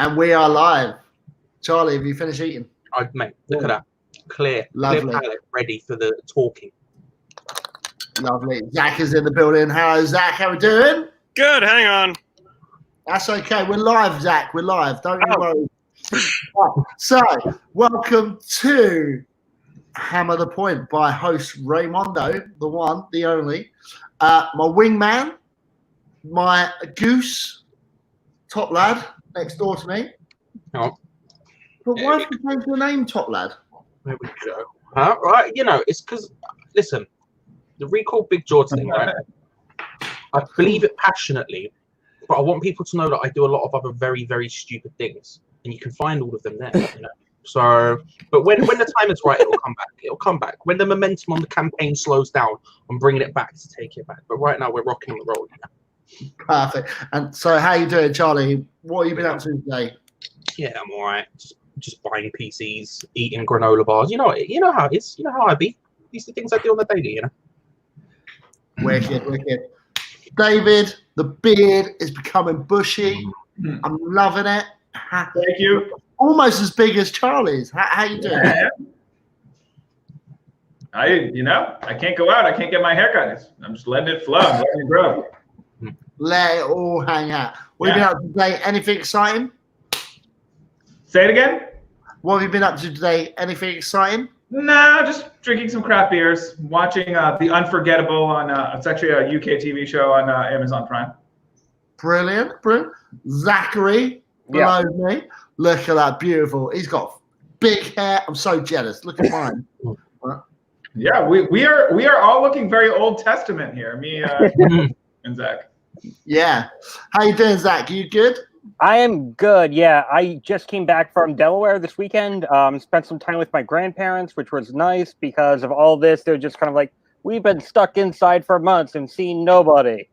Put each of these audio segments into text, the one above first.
And we are live. Charlie, have you finished eating? Mate, look at that. Clear palate, ready for the talking. Lovely. Zach is in the building. Hello, Zach. How we doing? Good. Hang on. That's okay. We're live, Zach. We're live. Don't you worry. So, welcome to Hammer the Point by host Raymondo, the one, the only. My wingman, my goose, top lad, next door to me. Oh. But why have you changed your name, top lad? There we go. Right, it's because, listen, the Recall Big George thing, right? I believe it passionately, but I want people to know that I do a lot of other very, very stupid things, and you can find all of them there, So, but when the time is right, it'll come back. It'll come back. When the momentum on the campaign slows down, I'm bringing it back to take it back. But right now, we're rocking and rolling. Perfect. And so, how you doing, Charlie? What have you been up to today? Yeah, I'm all right. Just buying PCs, eating granola bars. You know how it is. You know how I be. These are the things I do on the daily. Wicked. David, the beard is becoming bushy. I'm loving it. Thank you. Almost as big as Charlie's. How you doing? Yeah. I can't go out. I can't get my haircut. I'm just letting it flow. I'm letting it grow. Let it all hang out. What have you been up to today? Anything exciting? Say it again? What have you been up to today? Anything exciting? No, just drinking some craft beers, watching The Unforgettable on it's actually a UK TV show on Amazon Prime. Brilliant. Zachary below me. Look at that, beautiful. He's got big hair. I'm so jealous. Look at mine. Yeah, we are all looking very Old Testament here. Me and Zach. Yeah. How you doing, Zach? You good? I am good, yeah. I just came back from Delaware this weekend. Spent some time with my grandparents, which was nice because of all this. They're just kind of like, we've been stuck inside for months and seen nobody.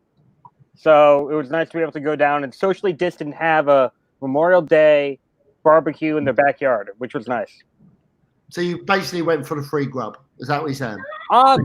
So it was nice to be able to go down and socially distant have a Memorial Day barbecue in their backyard, which was nice. So you basically went for the free grub. Is that what you're saying? No.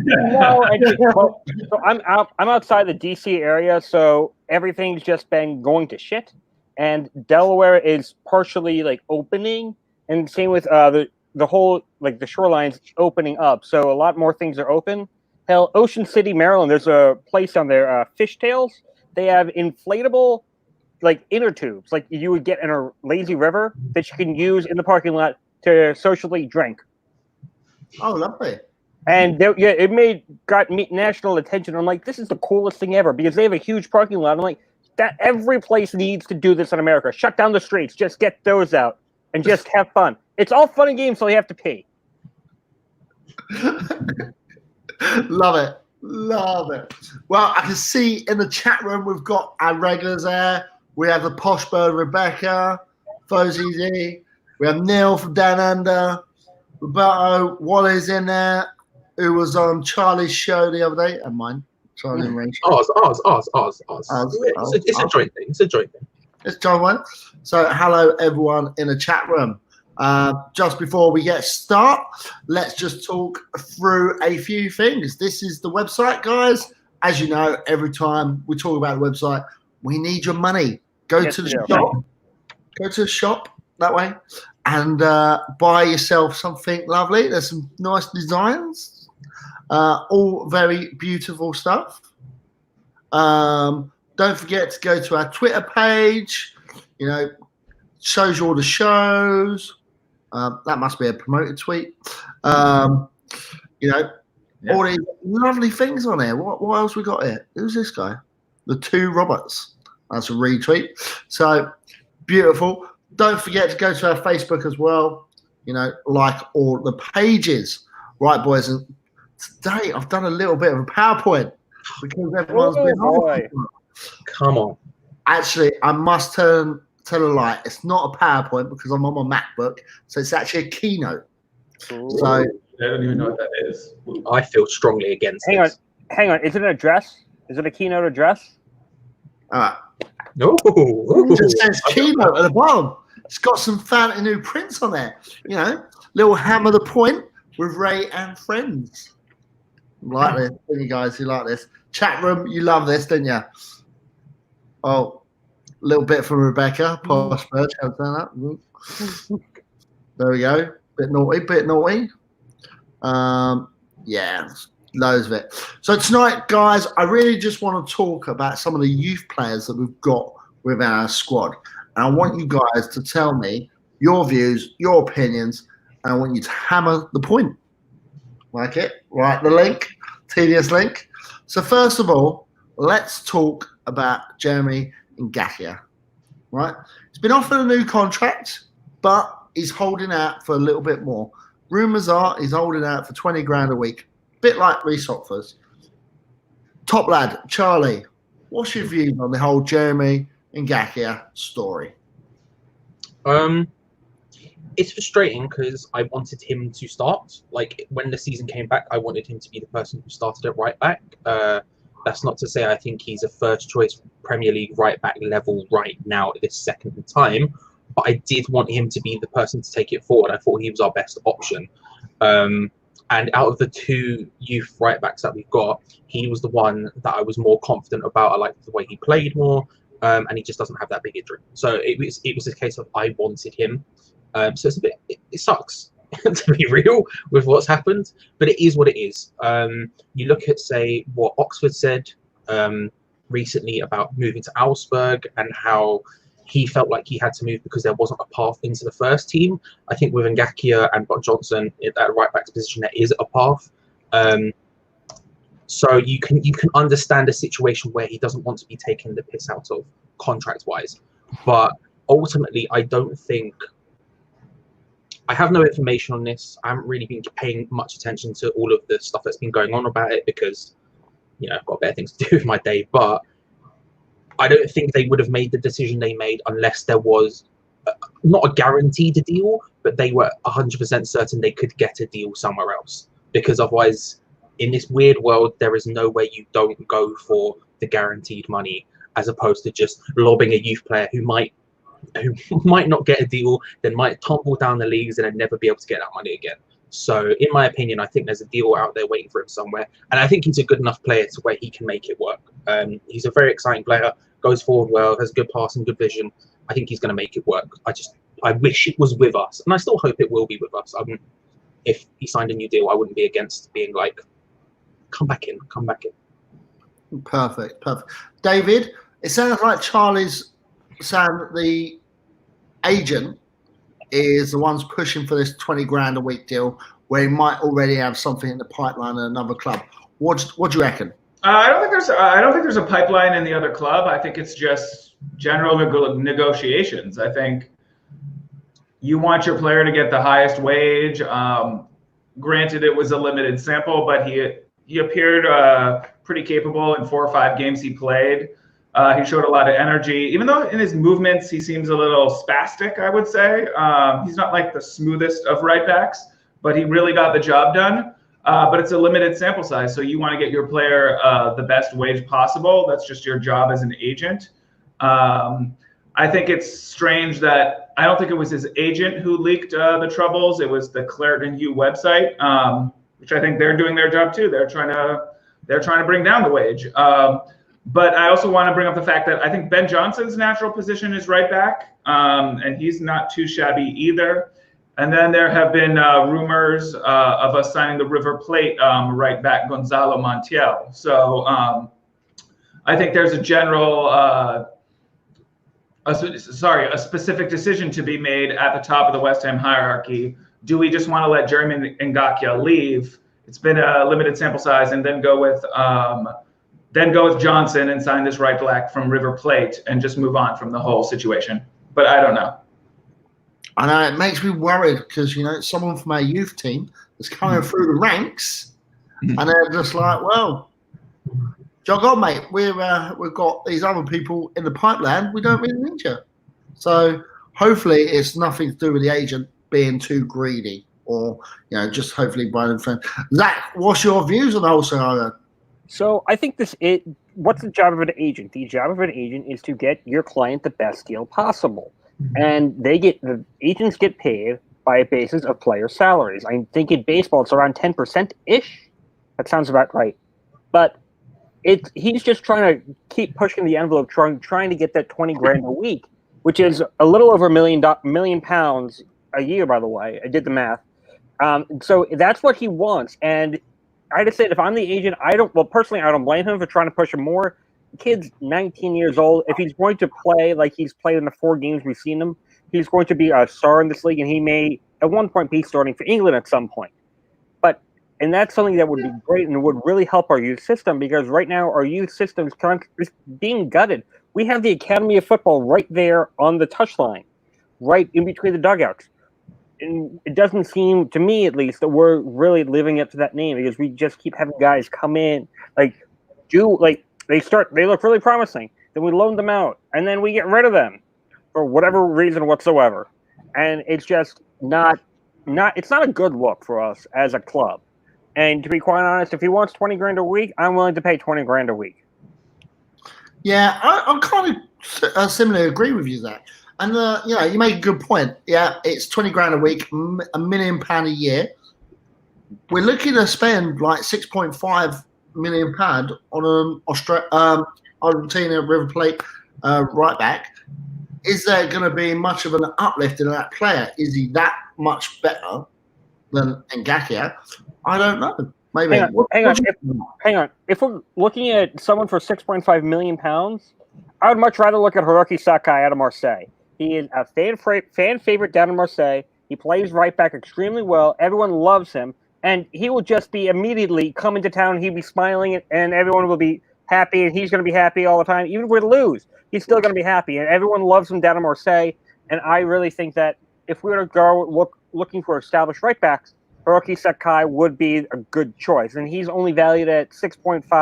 So I'm outside the DC area, so everything's just been going to shit. And Delaware is partially opening, and same with the whole the shoreline's opening up. So a lot more things are open. Hell, Ocean City, Maryland, there's a place down there, Fishtails. They have inflatable inner tubes like you would get in a lazy river that you can use in the parking lot to socially drink. Oh, lovely. And it got national attention. I'm like, this is the coolest thing ever because they have a huge parking lot. I'm like, that every place needs to do this in America. Shut down the streets, just get those out and just have fun. It's all fun and games, so you have to pee. Love it. Well, I can see in the chat room we've got our regulars there. We have the posh bird Rebecca, Fozzie Z. We have Neil from Down Under. Roberto Wally's in there, who was on Charlie's show the other day, and mine. Charlie and Rachel. Ours. It's a joint thing. It's John one. So hello everyone in the chat room. Just before we get started, let's just talk through a few things. This is the website, guys. As you know, every time we talk about the website, we need your money. Go to the shop. Go to the shop that way and buy yourself something lovely. There's some nice designs. All very beautiful stuff. Don't forget to go to our Twitter page. Shows you all the shows. That must be a promoted tweet. All these lovely things on there. What else we got here? Who's this guy? The Two Roberts. That's a retweet. So beautiful. Don't forget to go to our Facebook as well. Like all the pages. Right, boys. And today I've done a little bit of a PowerPoint because everyone's been on. Come on. Actually, I must tell a lie. It's not a PowerPoint because I'm on my MacBook, so it's actually a keynote. Ooh. So I don't even know what that is. I feel strongly against this. Hang on. Is it an address? Is it a keynote address? No. It just says keynote at the bottom. It's got some fancy new prints on there. Little Hammer the Point with Ray and friends. Like this, don't you guys? You like this? Chat room, you love this, don't you? Oh, little bit from Rebecca. Posh bird, shall I turn up? There we go. Bit naughty. Yeah, loads of it. So tonight, guys, I really just want to talk about some of the youth players that we've got within our squad. And I want you guys to tell me your views, your opinions, and I want you to hammer the point. Like it? Right, the link, tedious link. So first of all, let's talk about Jeremy Ngakia. Right? He's been offered a new contract, but he's holding out for a little bit more. Rumours are he's holding out for 20 grand a week. Bit like Reece Hopfers. Top lad, Charlie, what's your view on the whole Jeremy Ngakia story? It's frustrating because I wanted him to start. Like, when the season came back, I wanted him to be the person who started at right back. That's not to say I think he's a first choice Premier League right back level right now at this second in time, but I did want him to be the person to take it forward. I thought he was our best option. And out of the two youth right backs that we've got, he was the one that I was more confident about. I liked the way he played more, and he just doesn't have that big injury. So it was a case of I wanted him. So it's a bit, it sucks to be real with what's happened, but it is what it is. You look at, say, what Oxford said recently about moving to Augsburg and how he felt like he had to move because there wasn't a path into the first team. I think with Ngakia and Bot Johnson at that right back position, there is a path. So you can understand a situation where he doesn't want to be taking the piss out of contract-wise, but ultimately, I don't think. I have no information on this. I haven't really been paying much attention to all of the stuff that's been going on about it because, I've got better things to do with my day. But I don't think they would have made the decision they made unless there was not a guaranteed deal, but they were 100% certain they could get a deal somewhere else. Because otherwise, in this weird world, there is no way you don't go for the guaranteed money as opposed to just lobbing a youth player who might not get a deal, then might tumble down the leagues and then never be able to get that money again. So in my opinion, I think there's a deal out there waiting for him somewhere. And I think he's a good enough player to where he can make it work. He's a very exciting player, goes forward well, has good passing, good vision. I think he's going to make it work. I wish it was with us. And I still hope it will be with us. If he signed a new deal, I wouldn't be against being like, come back in. Perfect. David, it sounds like Charlie's saying that the agent is the one's pushing for this 20 grand a week deal where he might already have something in the pipeline at another club. What do you reckon? I don't think there's a pipeline in the other club. I think it's just general negotiations. I think you want your player to get the highest wage. Granted, it was a limited sample, but he appeared pretty capable in 4 or 5 games he played. He showed a lot of energy, even though in his movements he seems a little spastic, I would say. He's not like the smoothest of right backs, but he really got the job done. But it's a limited sample size, so you want to get your player the best wage possible. That's just your job as an agent. I think it's strange that I don't think it was his agent who leaked the troubles. It was the Claret and Hugh website, which I think they're doing their job too. They're trying to bring down the wage. But I also want to bring up the fact that I think Ben Johnson's natural position is right back, and he's not too shabby either. And then there have been rumors of us signing the River Plate right back, Gonzalo Montiel. So I think there's a general, a specific decision to be made at the top of the West Ham hierarchy. Do we just want to let Jeremy Ngakia leave? It's been a limited sample size, and then go with Johnson and sign this right back from River Plate and just move on from the whole situation. But I don't know. I know it makes me worried because someone from our youth team is coming through the ranks, and they're just like, "Well, jog on, mate. We've got these other people in the pipeline. We don't really need you." So hopefully, it's nothing to do with the agent being too greedy, or just hopefully buying friend. Zach, what's your views on the whole scenario? So I think what's the job of an agent? The job of an agent is to get your client the best deal possible. And the agents get paid by a basis of player salaries. I think in baseball it's around 10%-ish. That sounds about right. But he's just trying to keep pushing the envelope, trying to get that 20 grand a week, which is a little over million pounds a year, by the way. I did the math. So that's what he wants. And I just said, if I'm the agent, personally, I don't blame him for trying to push him more. The kid's 19 years old. If he's going to play like he's played in the 4 games we've seen him, he's going to be a star in this league, and he may at one point be starting for England at some point. And that's something that would be great and would really help our youth system, because right now our youth system is being gutted. We have the Academy of Football right there on the touchline, right in between the dugouts. And it doesn't seem, to me at least, that we're really living up to that name, because we just keep having guys come in, they look really promising, then we loan them out, and then we get rid of them for whatever reason whatsoever. And it's just it's not a good look for us as a club. And to be quite honest, if he wants 20 grand a week, I'm willing to pay 20 grand a week. Yeah, I kind of similarly agree with you, Zach. And you make a good point. Yeah, it's 20 grand a week, £1 million a year. We're looking to spend like £6.5 million on an Argentina River Plate right back. Is there going to be much of an uplift in that player? Is he that much better than Ngakia? I don't know. Maybe. Hang on. If we're looking at someone for £6.5 million, I would much rather look at Hiroki Sakai out of Marseille. He is a fan favorite down in Marseille. He plays right back extremely well. Everyone loves him. And he will just be immediately come into town. He'll be smiling, and everyone will be happy, and he's going to be happy all the time. Even if we lose, he's still going to be happy. And everyone loves him down in Marseille. And I really think that if we were to go looking for established right backs, Hiroki Sakai would be a good choice, and he's only valued at $6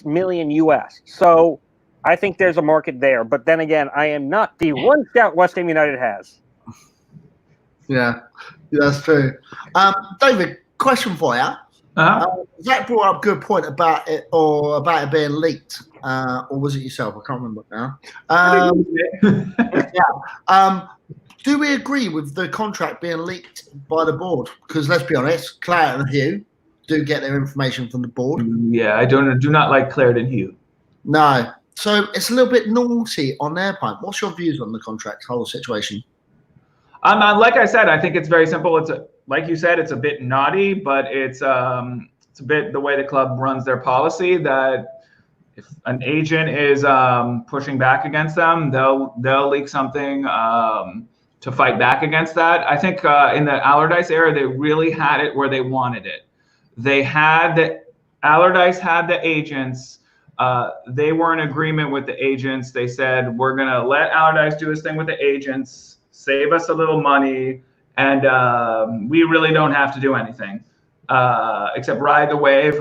million US. So I think there's a market there. But then again, I am not the one scout West Ham United has. Yeah, that's true. David, question for you. Zach brought up a good point about it being leaked, or was it yourself? I can't remember now. Do we agree with the contract being leaked by the board? Because let's be honest, Claret and Hugh do get their information from the board. Yeah, I do not like Claret and Hugh. No. So it's a little bit naughty on their part. What's your views on the contract whole situation? Like I said, I think it's very simple. Like you said, it's a bit naughty, but it's a bit the way the club runs their policy, that if an agent is pushing back against them, they'll leak something to fight back against that. I think in the Allardyce era, they really had it where they wanted it. Allardyce had the agents. They were in agreement with the agents. They said, we're going to let Allardyce do his thing with the agents, save us a little money, and we really don't have to do anything except ride the wave.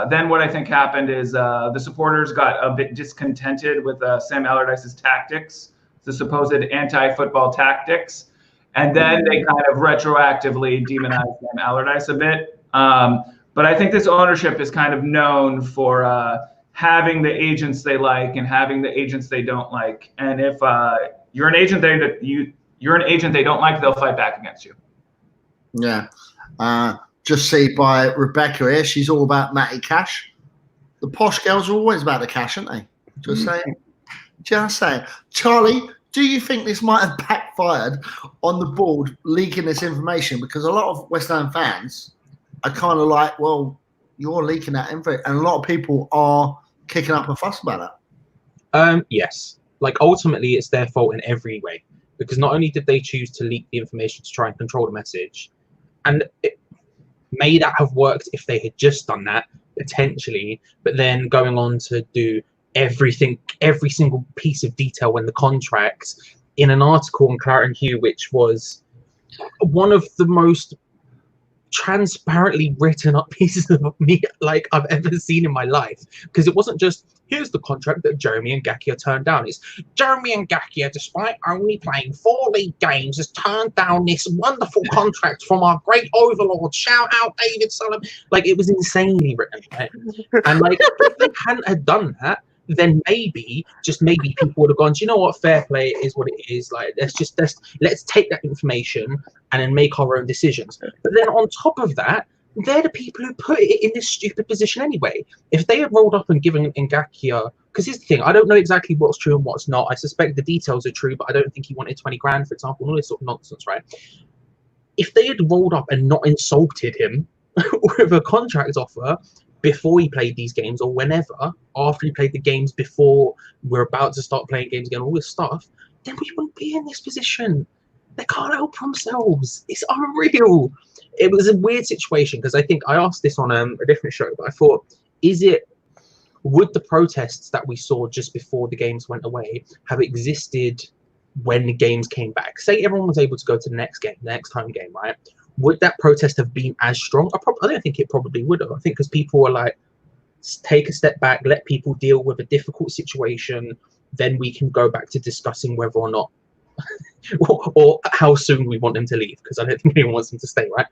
Then what I think happened is the supporters got a bit discontented with Sam Allardyce's tactics, the supposed anti-football tactics, and then they kind of retroactively demonized Sam Allardyce a bit. But I think this ownership is kind of known for having the agents they like and having the agents they don't like. And if you're an agent you're an agent they don't like, they'll fight back against you. Yeah. Just see by Rebecca here, she's all about Matty Cash. The posh girls are always about the cash, aren't they? Just saying. Just saying. Charlie, do you think this might have backfired on the board leaking this information? Because a lot of West Ham fans are kind of like, well, you're leaking that info. And a lot of people are kicking up a fuss about it. Yes. Like, ultimately, it's their fault in every way. Because not only did they choose to leak the information to try and control the message, and may that have worked if they had just done that, potentially, but then going on to do every single piece of detail in the contracts in an article on Claret and Hugh, which was one of the most transparently written up pieces of me like I've ever seen in my life, because it wasn't just here's the contract that Jeremy Ngakia turned down. It's Jeremy Ngakia, despite only playing 4 league games, has turned down this wonderful contract from our great overlord. Shout out David Sullivan. Like, it was insanely written, right? And like, if they hadn't had done that, then maybe people would have gone, do you know what, fair play is what it is. Like, let's take that information and then make our own decisions. But then on top of that, they're the people who put it in this stupid position anyway. If they had rolled up and given Ngakia, because here's the thing, I don't know exactly what's true and what's not. I suspect the details are true, but I don't think he wanted 20 grand, for example, and all this sort of nonsense, right? If they had rolled up and not insulted him with a contract offer before he played these games, or whenever, after he played the games before we're about to start playing games again, all this stuff, then we wouldn't be in this position. They can't help themselves. It's unreal. It was a weird situation because I think I asked this on a different show, but I thought, would the protests that we saw just before the games went away have existed when the games came back? Say everyone was able to go to the next game, the next home game, right? Would that protest have been as strong? I don't think it probably would have. I think because people were like, take a step back, let people deal with a difficult situation, then we can go back to discussing whether or not or how soon we want them to leave, because I don't think anyone wants them to stay, right?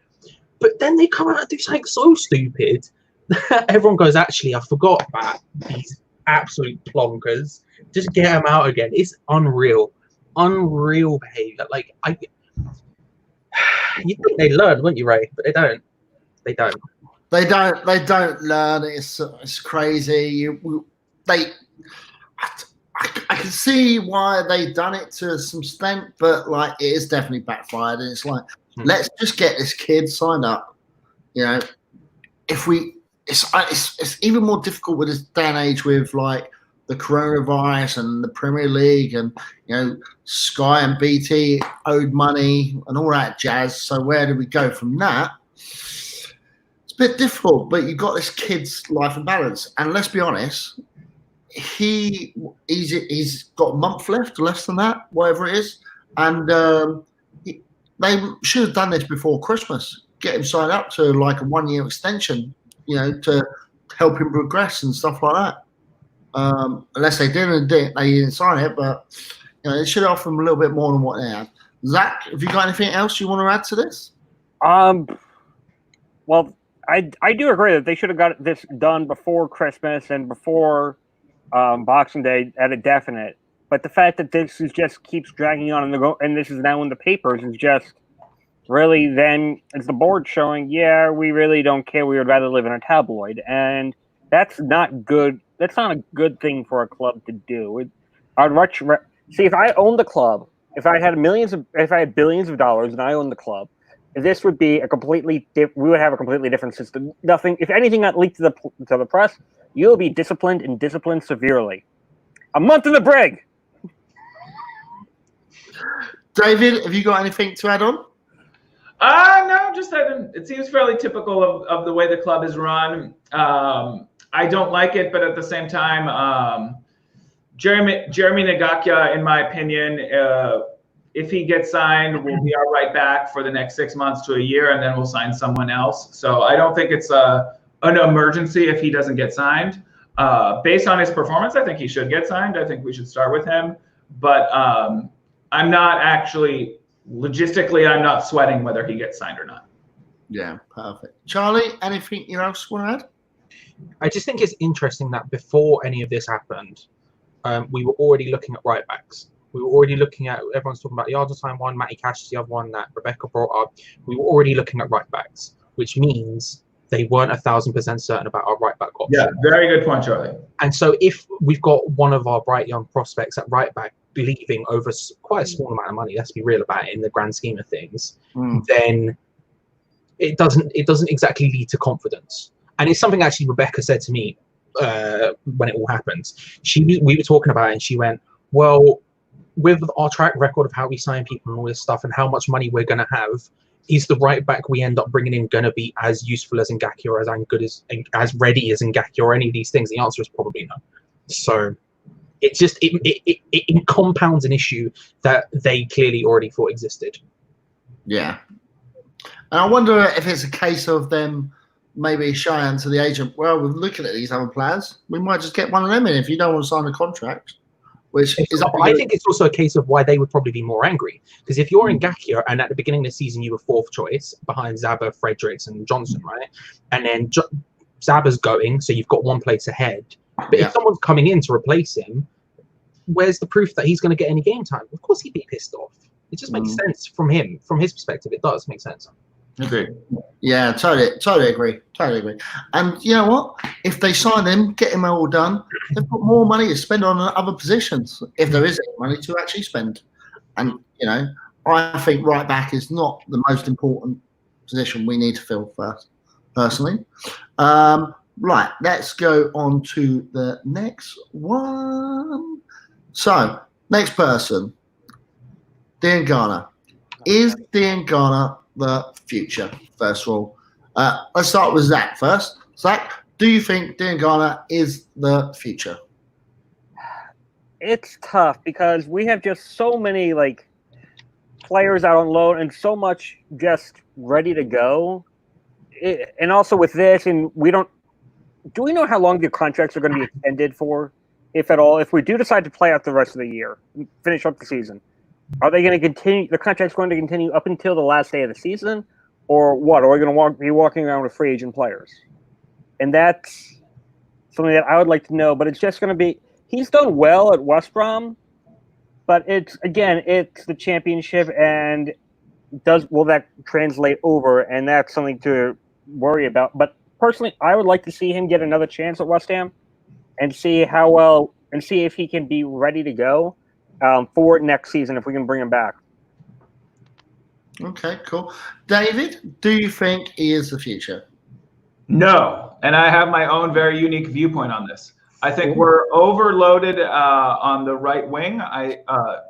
But then they come out and do something so stupid that everyone goes, actually, I forgot about these absolute plonkers. Just get them out again. It's unreal behavior. Like, you think they learn, wouldn't you, Ray? But they don't. They don't learn. It's crazy. I can see why they've done it to some extent, but like it is definitely backfired. And it's like, let's just get this kid signed up. You know, it's even more difficult with this day and age with like the coronavirus and the Premier League, and you know, Sky and BT owed money and all that jazz. So where do we go from that? It's a bit difficult, but you've got this kid's life and balance. And let's be honest, he's got a month left, less than that, whatever it is, and they should have done this before Christmas. Get him signed up to like a 1-year extension, you know, to help him progress and stuff like that. Unless they didn't sign it, but you know, they should offer him a little bit more than what they have. Zach, have you got anything else you want to add to this? Well, I do agree that they should have got this done before Christmas and before Boxing Day at a definite. But the fact that this is just keeps dragging on and this is now in the papers is just really then it's the board showing, yeah, we really don't care. We would rather live in a tabloid, and that's not good. That's not a good thing for a club to do. I'd much see if I owned the club, if I had billions of dollars and I owned the club, this would be we would have a completely different system. Nothing, if anything got leaked to the press, you'll be disciplined and disciplined severely. A month in the brig. David, have you got anything to add on? No, just that it seems fairly typical of the way the club is run. I don't like it, but at the same time, Jeremy Ngakia, in my opinion, if he gets signed, we'll be our right back for the next 6 months to a year, and then we'll sign someone else. So I don't think it's an emergency if he doesn't get signed. Based on his performance, I think he should get signed. I think we should start with him. But I'm not actually, logistically, I'm not sweating whether he gets signed or not. Yeah, perfect. Charlie, anything you else want to add? I just think it's interesting that before any of this happened, we were already looking at right backs. We were already looking at, everyone's talking about the Argentine one, Matty Cash is the other one that Rebecca brought up. We were already looking at right backs, which means they weren't 1,000% certain about our right back option. Yeah, very good point, Charlie. And so if we've got one of our bright young prospects at right back leaving over quite a small amount of money, let's be real about it in the grand scheme of things, then it doesn't exactly lead to confidence. And it's something actually Rebecca said to me when it all happened. We were talking about it, and she went, well, with our track record of how we sign people and all this stuff and how much money we're going to have, is the right back we end up bringing in going to be as useful as Ngakia or as ready as Ngakia or any of these things? The answer is probably no. So it compounds an issue that they clearly already thought existed. Yeah. And I wonder if it's a case of them maybe shying to the agent, well, we're looking at these other players, we might just get one of them in if you don't want to sign a contract. Which is, I think it's also a case of why they would probably be more angry. Because if you're in Ngakia and at the beginning of the season you were fourth choice behind Zaba, Fredericks, and Johnson, right? And then Zaba's going, so you've got one place ahead. But if someone's coming in to replace him, where's the proof that he's going to get any game time? Of course he'd be pissed off. It just makes sense from his perspective. It does make sense. Agreed. Yeah, totally agree. And you know what? If they sign him, get him all done, they've got more money to spend on other positions if there is any money to actually spend. And you know, I think right back is not the most important position we need to fill first, personally. Right, let's go on to the next one. So, next person, Diangana. Is Diangana the future? First of all, let's start with Zach first. Zach, do you think Diangana is the future? It's tough because we have just so many players out on loan and so much just ready to go. And also with this, and do we know how long the contracts are going to be extended for, if at all? If we do decide to play out the rest of the year, finish up the season, are they going to continue? The contract's going to continue up until the last day of the season, or what? Are we going to be walking around with free agent players? And that's something that I would like to know. But it's just going to be. He's done well at West Brom, but it's the championship, and will that translate over? And that's something to worry about. But personally, I would like to see him get another chance at West Ham and see how well, and see if he can be ready to go for next season if we can bring him back. Okay, cool. David, do you think he is the future? No, and I have my own very unique viewpoint on this. I think we're overloaded on the right wing.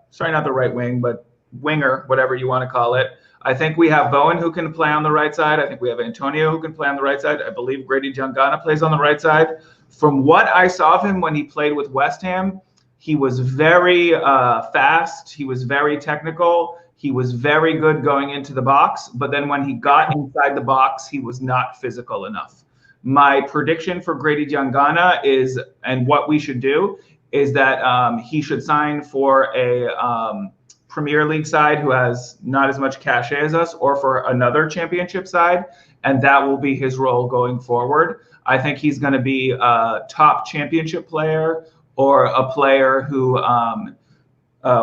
Sorry, not the right wing, but winger, whatever you want to call it. I think we have Bowen who can play on the right side. I think we have Antonio who can play on the right side. I believe Grady Diangana plays on the right side. From what I saw of him when he played with West Ham, he was very fast. He was very technical. He was very good going into the box. But then when he got inside the box, he was not physical enough. My prediction for Grady Diangana is, and what we should do, is that he should sign for a Premier League side who has not as much cachet as us, or for another championship side, and that will be his role going forward. I think he's going to be a top championship player, or a player who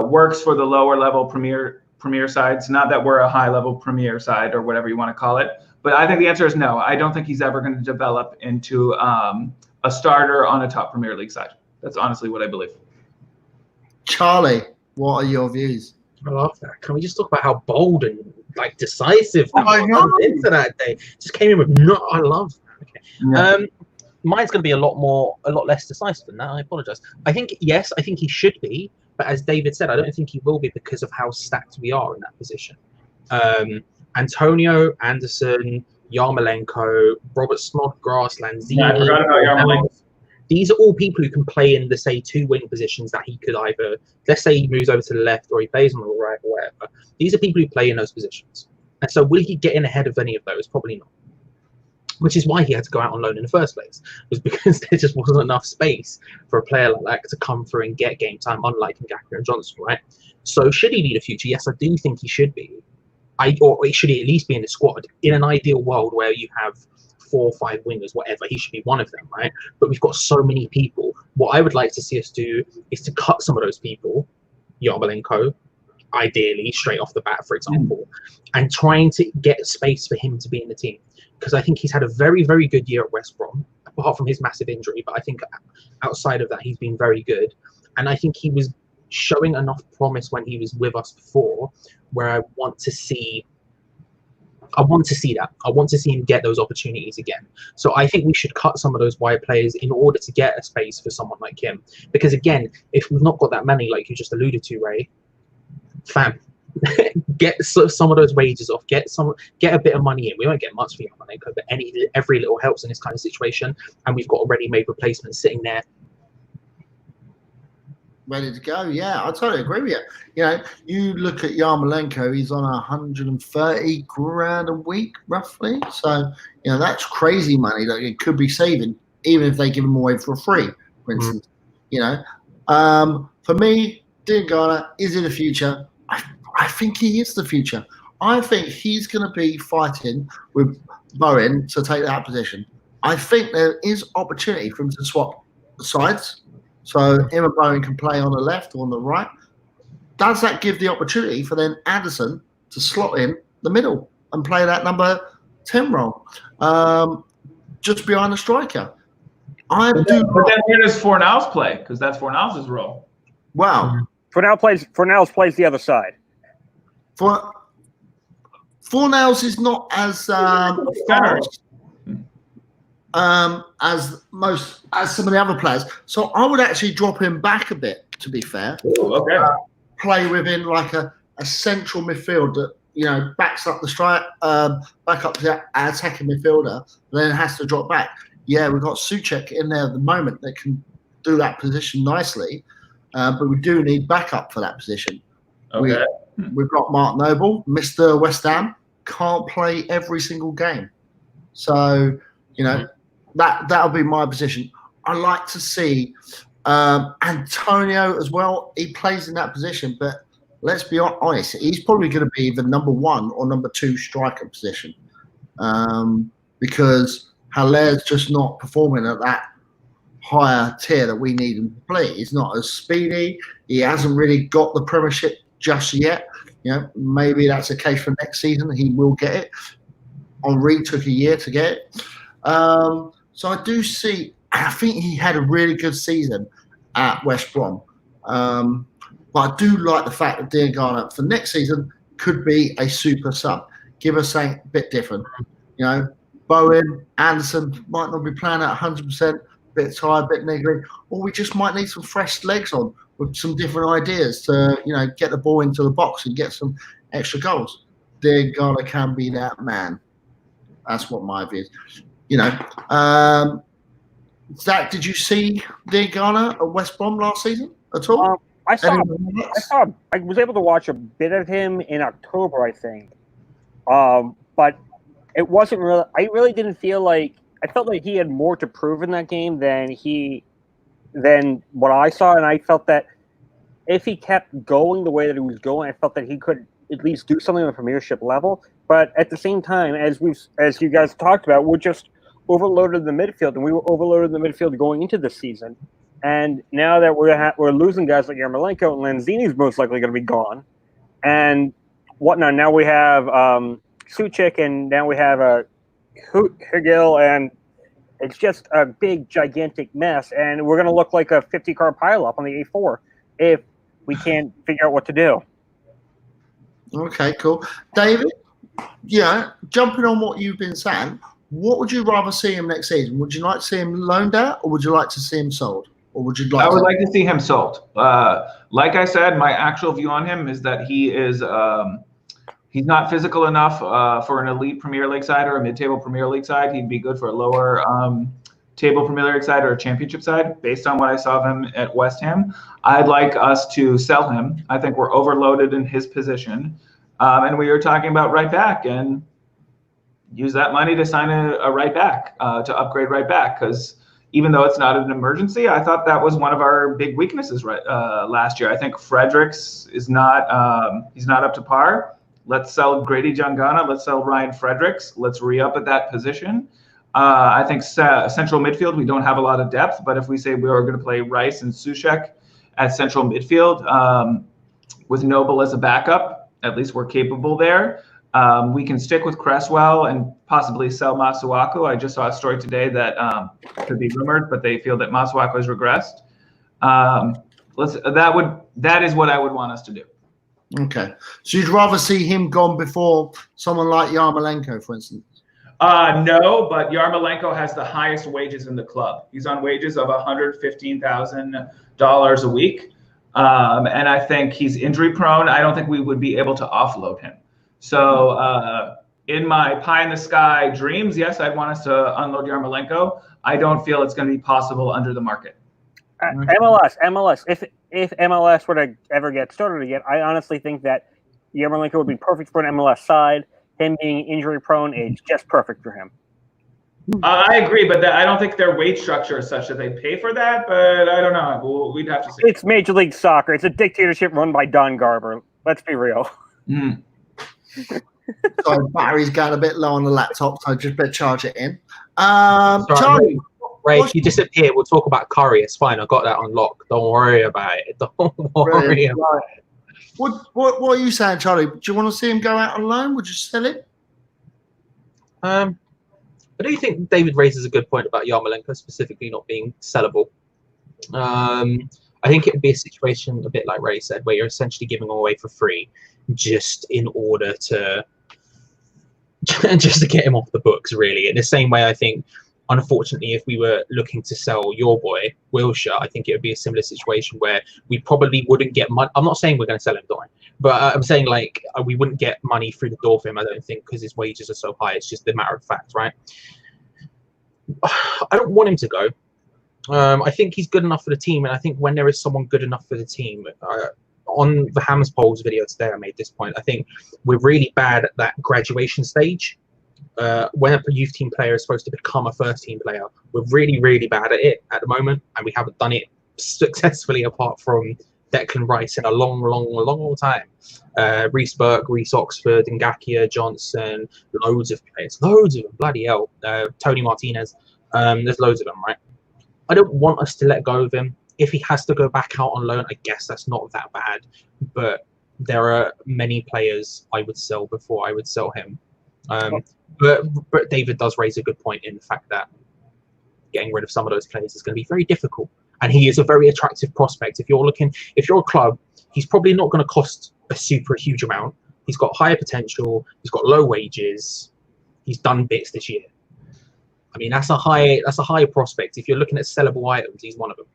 works for the lower level premier sides. Not that we're a high level premier side or whatever you want to call it, but I think the answer is no. I don't think he's ever going to develop into a starter on a top Premier League side. That's honestly what I believe. Charlie, what are your views? I love that. Can we just talk about how bold and decisive into that day? Just came in with I love that. Okay. Yeah. Mine's going to be a lot less decisive than that. I apologize. I think he should be, but as David said, I don't think he will be because of how stacked we are in that position. Antonio, Anderson, Yarmolenko, Robert Snodgrass, Lanzini. Yeah, I forgot about Yarmolenko. These are all people who can play in the, say, two wing positions that he could either, let's say he moves over to the left or he plays on the right or whatever. These are people who play in those positions. And so will he get in ahead of any of those? Probably not. Which is why he had to go out on loan in the first place, was because there just wasn't enough space for a player like that to come through and get game time, unlike Ngaka and Johnson, right? So should he be the future? Yes, I do think he should be. Or should he at least be in the squad? In an ideal world where you have 4 or 5 wingers, whatever, he should be one of them, right? But we've got so many people. What I would like to see us do is to cut some of those people, Yarmolenko, ideally, straight off the bat, for example, and trying to get space for him to be in the team. Because I think he's had a very, very good year at West Brom, apart from his massive injury. But I think outside of that, he's been very good. And I think he was showing enough promise when he was with us before, where I want to see that. I want to see him get those opportunities again. So I think we should cut some of those wide players in order to get a space for someone like him. Because again, if we've not got that many, like you just alluded to, Ray, fam, get some of those wages off. Get a bit of money in. We won't get much for Yarmolenko, but every little helps in this kind of situation. And we've got a ready-made replacement sitting there, ready to go. Yeah, I totally agree with you. You know, you look at Yarmolenko, he's on 130 grand a week, roughly. So, you know, that's crazy money that it could be saving, even if they give him away for free, for instance. You know, for me, Diangana is in the future. I think he is the future. I think he's going to be fighting with Bowen to take that position. I think there is opportunity for him to swap sides. So him and Bowen can play on the left or on the right. Does that give the opportunity for then Anderson to slot in the middle and play that number 10 role, just behind the striker. But then where does Fornals play? Because that's Fornals' role. Wow. Fornals plays the other side. Fornals is not as fast as some of the other players. So I would actually drop him back a bit, to be fair. Ooh, okay. Play within like a central midfield that, backs up the strike, back up the attacking midfielder, then has to drop back. Yeah, we've got Souček in there at the moment that can do that position nicely, but we do need backup for that position. Okay. We've got Mark Noble, Mr. West Ham, can't play every single game. So, that'll be my position. I like to see Antonio as well. He plays in that position, but let's be honest, he's probably going to be the number 1 or number 2 striker position, because Haller's just not performing at that higher tier that we need him to play. He's not as speedy. He hasn't really got the Premiership just yet. Maybe that's the case for next season. He will get it. Henry took a year to get it. So I do see, I think he had a really good season at West Brom. But I do like the fact that Diangana for next season could be a super sub. Give us something a bit different. Bowen, Anderson might not be playing at 100%, a bit tired, a bit niggly, or we just might need some fresh legs on with some different ideas to, get the ball into the box and get some extra goals. Diangana can be that man. That's what my view is. Zach, did you see Diangana at West Brom last season at all? I was able to watch a bit of him in October, I think. But it wasn't really. I really didn't feel like. I felt like he had more to prove in that game than what I saw, and I felt that if he kept going the way that he was going, I felt that he could at least do something on the Premiership level. But at the same time, as you guys talked about, we're just overloaded in the midfield, and we were overloaded in the midfield going into the season. And now that we're losing guys like Yarmolenko and Lanzini's most likely going to be gone, and whatnot. Now we have Souček, and now we have Hegel, and it's just a big, gigantic mess. And we're going to look like a 50-car pileup on the A4 if we can't figure out what to do. Okay, cool. David, jumping on what you've been saying, what would you rather see him next season? Would you like to see him loaned out, or would you like to see him sold? Or would you like I would like to see him sold. Like I said, my actual view on him is that he is he's not physical enough for an elite Premier League side or a mid-table Premier League side. He'd be good for a lower table Premier League side or a Championship side, based on what I saw of him at West Ham. I'd like us to sell him. I think we're overloaded in his position. And we were talking about right back, and use that money to sign a right back, to upgrade right back, because even though it's not an emergency, I thought that was one of our big weaknesses last year. I think Fredericks is not he's not up to par. Let's sell Grady Diangana. Let's sell Ryan Fredericks. Let's re-up at that position. I think central midfield, we don't have a lot of depth, but if we say we are going to play Rice and Souček at central midfield with Noble as a backup, at least we're capable there. We can stick with Cresswell and possibly sell Masuaku. I just saw a story today that could be rumored, but they feel that Masuaku has regressed. That is what I would want us to do. Okay. So you'd rather see him gone before someone like Yarmolenko, for instance? No, but Yarmolenko has the highest wages in the club. He's on wages of $115,000 a week. And I think he's injury prone. I don't think we would be able to offload him. So in my pie in the sky dreams, yes, I'd want us to unload Yarmolenko. I don't feel it's going to be possible under the market. MLS. If MLS were to ever get started again, I honestly think that Yarmolenko would be perfect for an MLS side. Him being injury prone is just perfect for him. I agree, but I don't think their wage structure is such that they pay for that. But I don't know. We'd have to see. It's Major League Soccer. It's a dictatorship run by Don Garber. Let's be real. Mm. Sorry, battery's going a bit low on the laptop, so I just better charge it in. Charlie, Ray, if you disappear, we'll talk about Curry. It's fine. I got that on lock. Don't worry about it. Don't worry about it. What are you saying, Charlie? Do you want to see him go out on loan? Would you sell it? I do think David raises a good point about Yarmolenko specifically not being sellable. I think it would be a situation a bit like Ray said, where you're essentially giving away for free just in order to get him off the books, really. In the same way, I think, unfortunately, if we were looking to sell your boy, Wilshere, I think it would be a similar situation where we probably wouldn't get money. I'm not saying we're going to sell him, don't worry. But I'm saying, like, we wouldn't get money through the door for him, I don't think, because his wages are so high. It's just a matter of fact, right? I don't want him to go. I think he's good enough for the team, and I think when there is someone good enough for the team, on the Hams Polls video today, I made this point. I think we're really bad at that graduation stage. When a youth team player is supposed to become a first team player, we're really, really bad at it at the moment, and we haven't done it successfully apart from Declan Rice in a long time. Reece Burke, Reece Oxford, Ngakia, Johnson, loads of players, loads of them, bloody hell. Tony Martinez, there's loads of them, right? I don't want us to let go of him. If he has to go back out on loan, I guess that's not that bad. But there are many players I would sell before I would sell him. But David does raise a good point in the fact that getting rid of some of those players is going to be very difficult. And he is a very attractive prospect. If you're a club, he's probably not going to cost a super huge amount. He's got higher potential. He's got low wages. He's done bits this year. I mean, that's a high prospect. If you're looking at sellable items, he's one of them.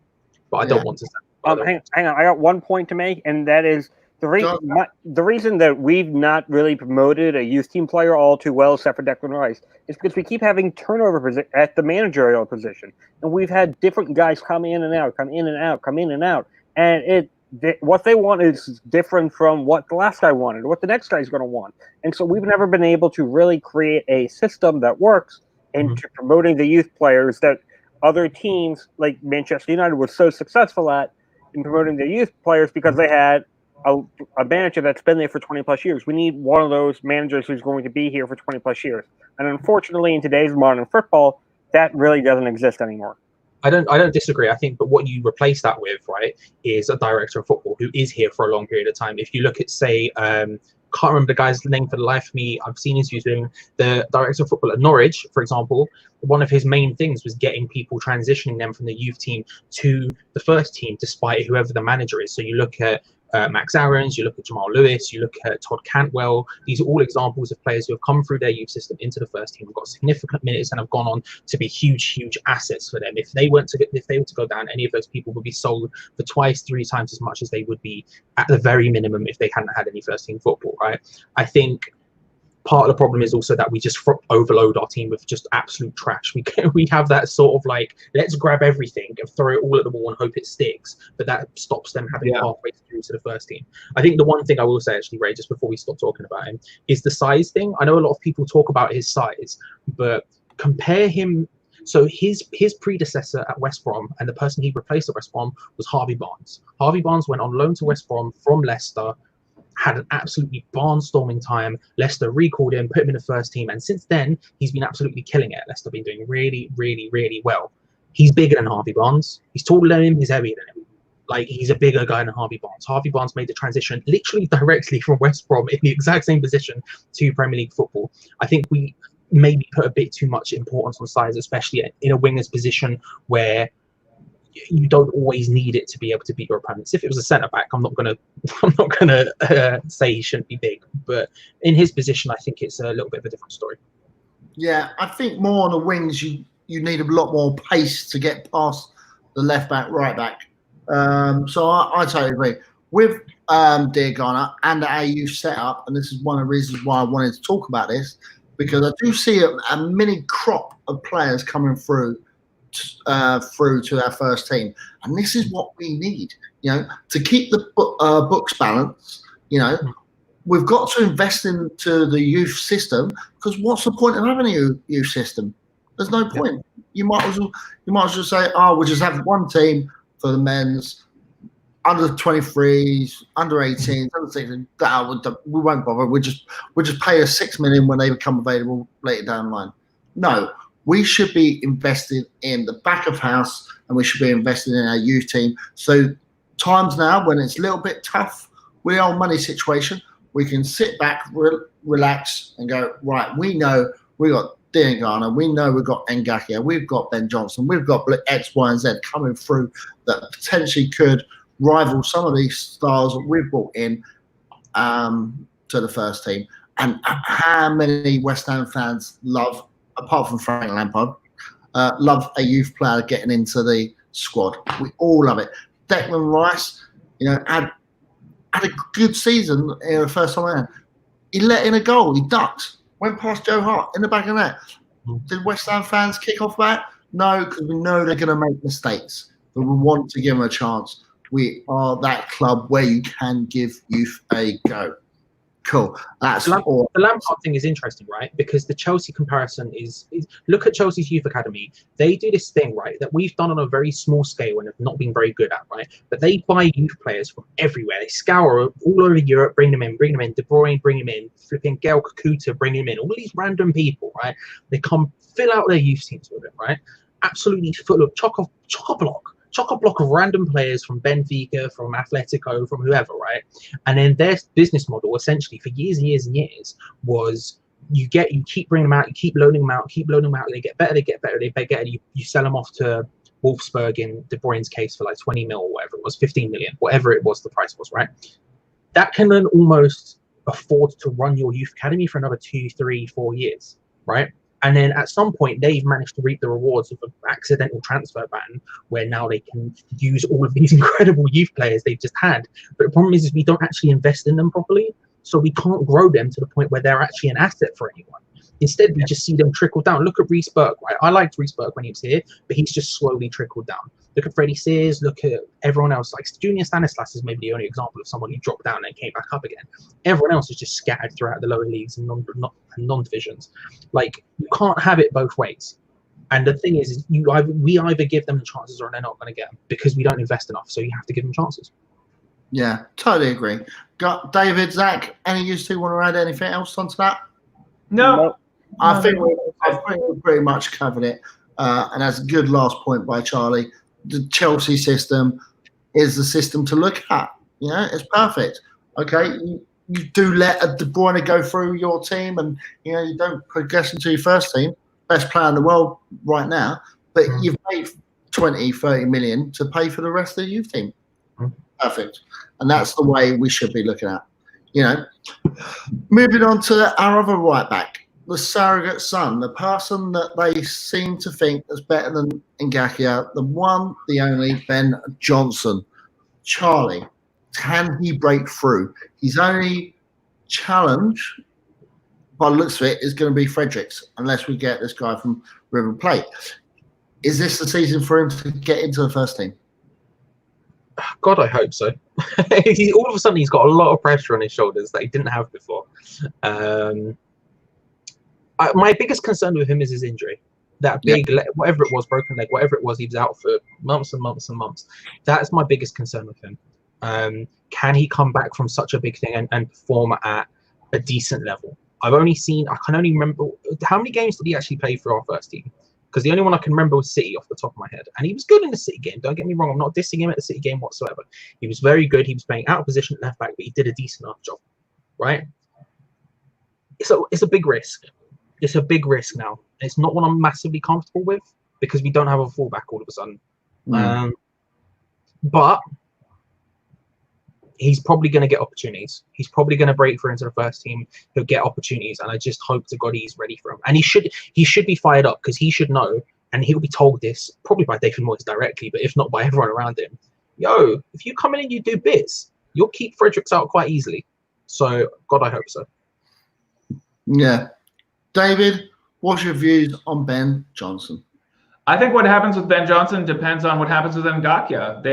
But I don't want to sell him. Hang on. I got one point to make, and that is the reason that we've not really promoted a youth team player all too well, except for Declan Rice, is because we keep having turnover at the managerial position, and we've had different guys come in and out, and what they want is different from what the last guy wanted, or what the next guy's going to want, and so we've never been able to really create a system that works into promoting the youth players that other teams like Manchester United were so successful at in promoting their youth players because they had a manager that's been there for 20 plus years. We need one of those managers who's going to be here for 20 plus years. And unfortunately, in today's modern football, that really doesn't exist anymore. I don't disagree. I think, but what you replace that with, right, is a director of football who is here for a long period of time. If you look at, say, can't remember the guy's name for the life of me. I've seen interviews with him. The director of football at Norwich, for example, one of his main things was getting people, transitioning them from the youth team to the first team, despite whoever the manager is. So you look at Max Aarons, you look at Jamal Lewis, you look at Todd Cantwell. These are all examples of players who have come through their youth system into the first team, have got significant minutes, and have gone on to be huge assets for them. If they were to go down, any of those people would be sold for 2-3 times as much as they would be at the very minimum if they hadn't had any first team football, right? I think part of the problem is also that we just overload our team with just absolute trash. We have that sort of like, let's grab everything and throw it all at the wall and hope it sticks, but that stops them having halfway through to the first team. I think the one thing I will say, actually, Ray, just before we stop talking about him, is the size thing. I know a lot of people talk about his size, but compare him. So his predecessor at West Brom and the person he replaced at West Brom was Harvey Barnes. Harvey Barnes went on loan to West Brom from Leicester, had an absolutely barnstorming time. Leicester recalled him, put him in the first team, and since then he's been absolutely killing it. Leicester been doing really well. He's bigger than Harvey Barnes. He's taller than him. He's heavier than him. Like, he's a bigger guy than Harvey Barnes. Harvey Barnes made the transition literally directly from West Brom in the exact same position to Premier League football. I think we maybe put a bit too much importance on size, especially in a winger's position where you don't always need it to be able to beat your opponents. If it was a centre back, I'm not gonna say he shouldn't be big, but in his position, I think it's a little bit of a different story. Yeah, I think more on the wings, you need a lot more pace to get past the left back, right back. So I totally agree with Diangana and the AU setup, and this is one of the reasons why I wanted to talk about this, because I do see a mini crop of players coming through to our first team, and this is what we need, to keep the books balanced. We've got to invest into the youth system, because what's the point of having a youth system? There's no point. You might as well say, we'll just have one team for the men's, under 23s, under 18s, under 16s. We won't bother. We'll just pay us $6 million when they become available later down the line. No. We should be invested in the back of house, and we should be invested in our youth team. So times now when it's a little bit tough, we're on money situation, we can sit back, relax, and go, right, we know we got Diangana, we know we've got Ngakia, we've got Ben Johnson, we've got X, Y, and Z coming through that potentially could rival some of these stars that we've brought in to the first team. And how many West Ham fans love, apart from Frank Lampard, love a youth player getting into the squad? We all love it. Declan Rice, had a good season in the first time around. He let in a goal. He ducked. Went past Joe Hart in the back of the net. Did West Ham fans kick off that? No, because we know they're going to make mistakes. But we want to give them a chance. We are that club where you can give youth a go. Cool. That's all. The Lampard thing is interesting, right? Because the Chelsea comparison is look at Chelsea's youth academy. They do this thing, right, that we've done on a very small scale and have not been very good at, right? But they buy youth players from everywhere. They scour all over Europe, bring them in. De Bruyne, bring him in. Flipping Gael Kakuta, bring him in. All these random people, right? They come fill out their youth teams with it, right? Absolutely full of chock-a-block of random players from Benfica, from Atletico, from whoever, right? And then their business model, essentially, for years and years and years, was you keep bringing them out, you keep loaning them out, they get better, you sell them off to Wolfsburg in De Bruyne's case for like 20 mil or whatever it was, 15 million, whatever it was the price was, right? That can then almost afford to run your youth academy for another 2, 3, 4 years, right? And then at some point, they've managed to reap the rewards of an accidental transfer ban, where now they can use all of these incredible youth players they've just had. But the problem is we don't actually invest in them properly, so we can't grow them to the point where they're actually an asset for anyone. Instead, we just see them trickle down. Look at Reece Burke, right? I liked Reece Burke when he was here, but he's just slowly trickled down. Look at Freddie Sears, look at everyone else. Like Junior Stanislas is maybe the only example of someone who dropped down and came back up again. Everyone else is just scattered throughout the lower leagues and non-divisions. Like, you can't have it both ways. And the thing is we either give them the chances or they're not going to get them, because we don't invest enough. So you have to give them chances. Yeah, totally agree. Got David, Zach, any of you two want to add anything else onto that? No. I think we pretty much covered it. And that's a good last point by Charlie. The Chelsea system is the system to look at. It's perfect. Okay, you do let a De Bruyne go through your team, and you don't progress into your first team, best player in the world right now, but you've paid 20, 30 million to pay for the rest of the youth team. Perfect. And that's the way we should be looking at. Moving on to our other right back, the surrogate son, the person that they seem to think is better than Ngakia, the one, the only Ben Johnson. Charlie, can he break through? His only challenge, by the looks of it, is going to be Fredericks, unless we get this guy from River Plate. Is this the season for him to get into the first team? God, I hope so. All of a sudden, he's got a lot of pressure on his shoulders that he didn't have before. My biggest concern with him is his injury. That big, whatever it was, broken leg, whatever it was, he was out for months and months and months. That's my biggest concern with him. Can he come back from such a big thing and perform at a decent level? I can only remember, how many games did he actually play for our first team? Because the only one I can remember was City off the top of my head. And he was good in the City game. Don't get me wrong. I'm not dissing him at the City game whatsoever. He was very good. He was playing out of position at left back, but he did a decent enough job, right? It's a big risk. It's a big risk now. It's not one I'm massively comfortable with, because we don't have a fullback all of a sudden. But he's probably going to get opportunities. He's probably going to break through into the first team. He'll get opportunities, and I just hope to God he's ready for him. And he should be fired up, because he should know, and he'll be told this probably by David Moyes directly, but if not by everyone around him. If you come in and you do bits, you'll keep Fredericks out quite easily. So God, I hope so. Yeah. David, what's your views on Ben Johnson? I think what happens with Ben Johnson depends on what happens with Ngakia.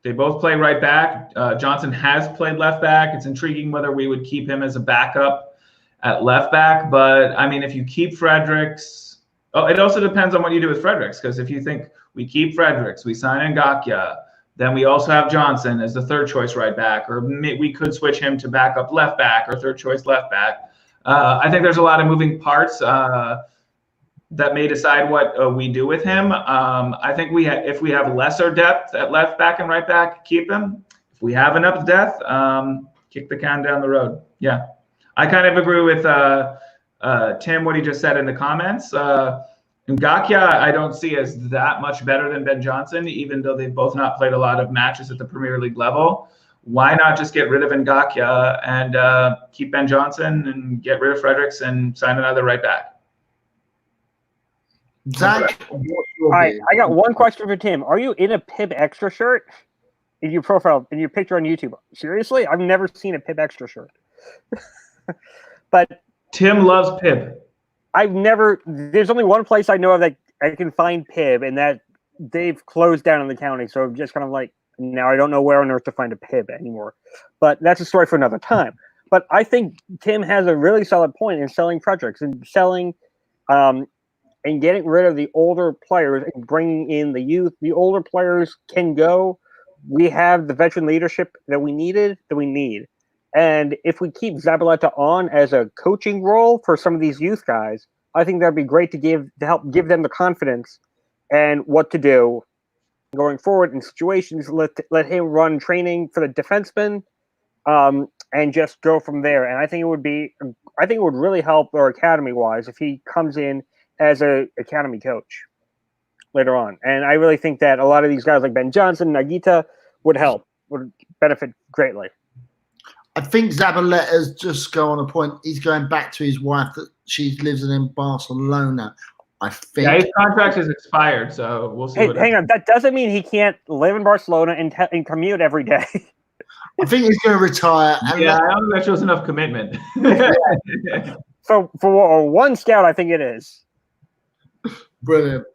They both play right back. Johnson has played left back. It's intriguing whether we would keep him as a backup at left back. But, I mean, if you keep Fredericks, it also depends on what you do with Fredericks, because if you think we keep Fredericks, we sign Ngakia, then we also have Johnson as the third choice right back, or we could switch him to backup left back or third choice left back. I think there's a lot of moving parts that may decide what we do with him. I think if we have lesser depth at left back and right back, keep him. If we have enough depth, kick the can down the road. Yeah, I kind of agree with Tim, what he just said in the comments. Ngakia, I don't see as that much better than Ben Johnson, even though they've both not played a lot of matches at the Premier League level. Why not just get rid of Ngakia and keep Ben Johnson and get rid of Fredericks and sign another right back? Zach, All right, I got one question for Tim. Are you in a Pib Extra shirt in your profile, in your picture on YouTube? Seriously? I've never seen a Pib Extra shirt. But Tim loves Pib. There's only one place I know of that I can find Pib, and that they've closed down in the county. So I'm just kind of like, now I don't know where on earth to find a Pib anymore. But that's a story for another time. But I think Tim has a really solid point in selling Fredericks and selling and getting rid of the older players and bringing in the youth. The older players can go. We have the veteran leadership that we need. And if we keep Zabaleta on as a coaching role for some of these youth guys, I think that'd be great to help give them the confidence and what to do going forward in situations. Let him run training for the defensemen, and just go from there. And I think it would really help our academy wise if he comes in as a academy coach later on. And I really think that a lot of these guys like Ben Johnson, Nagita would benefit greatly. I think Zabaleta's just go on a point. He's going back to his wife that she lives in Barcelona. I think. Yeah, his contract is expired, so we'll see. Hang on, that doesn't mean he can't live in Barcelona and commute every day. I think he's going to retire. And I don't think that shows enough commitment. So for one scout, I think it is. Brilliant.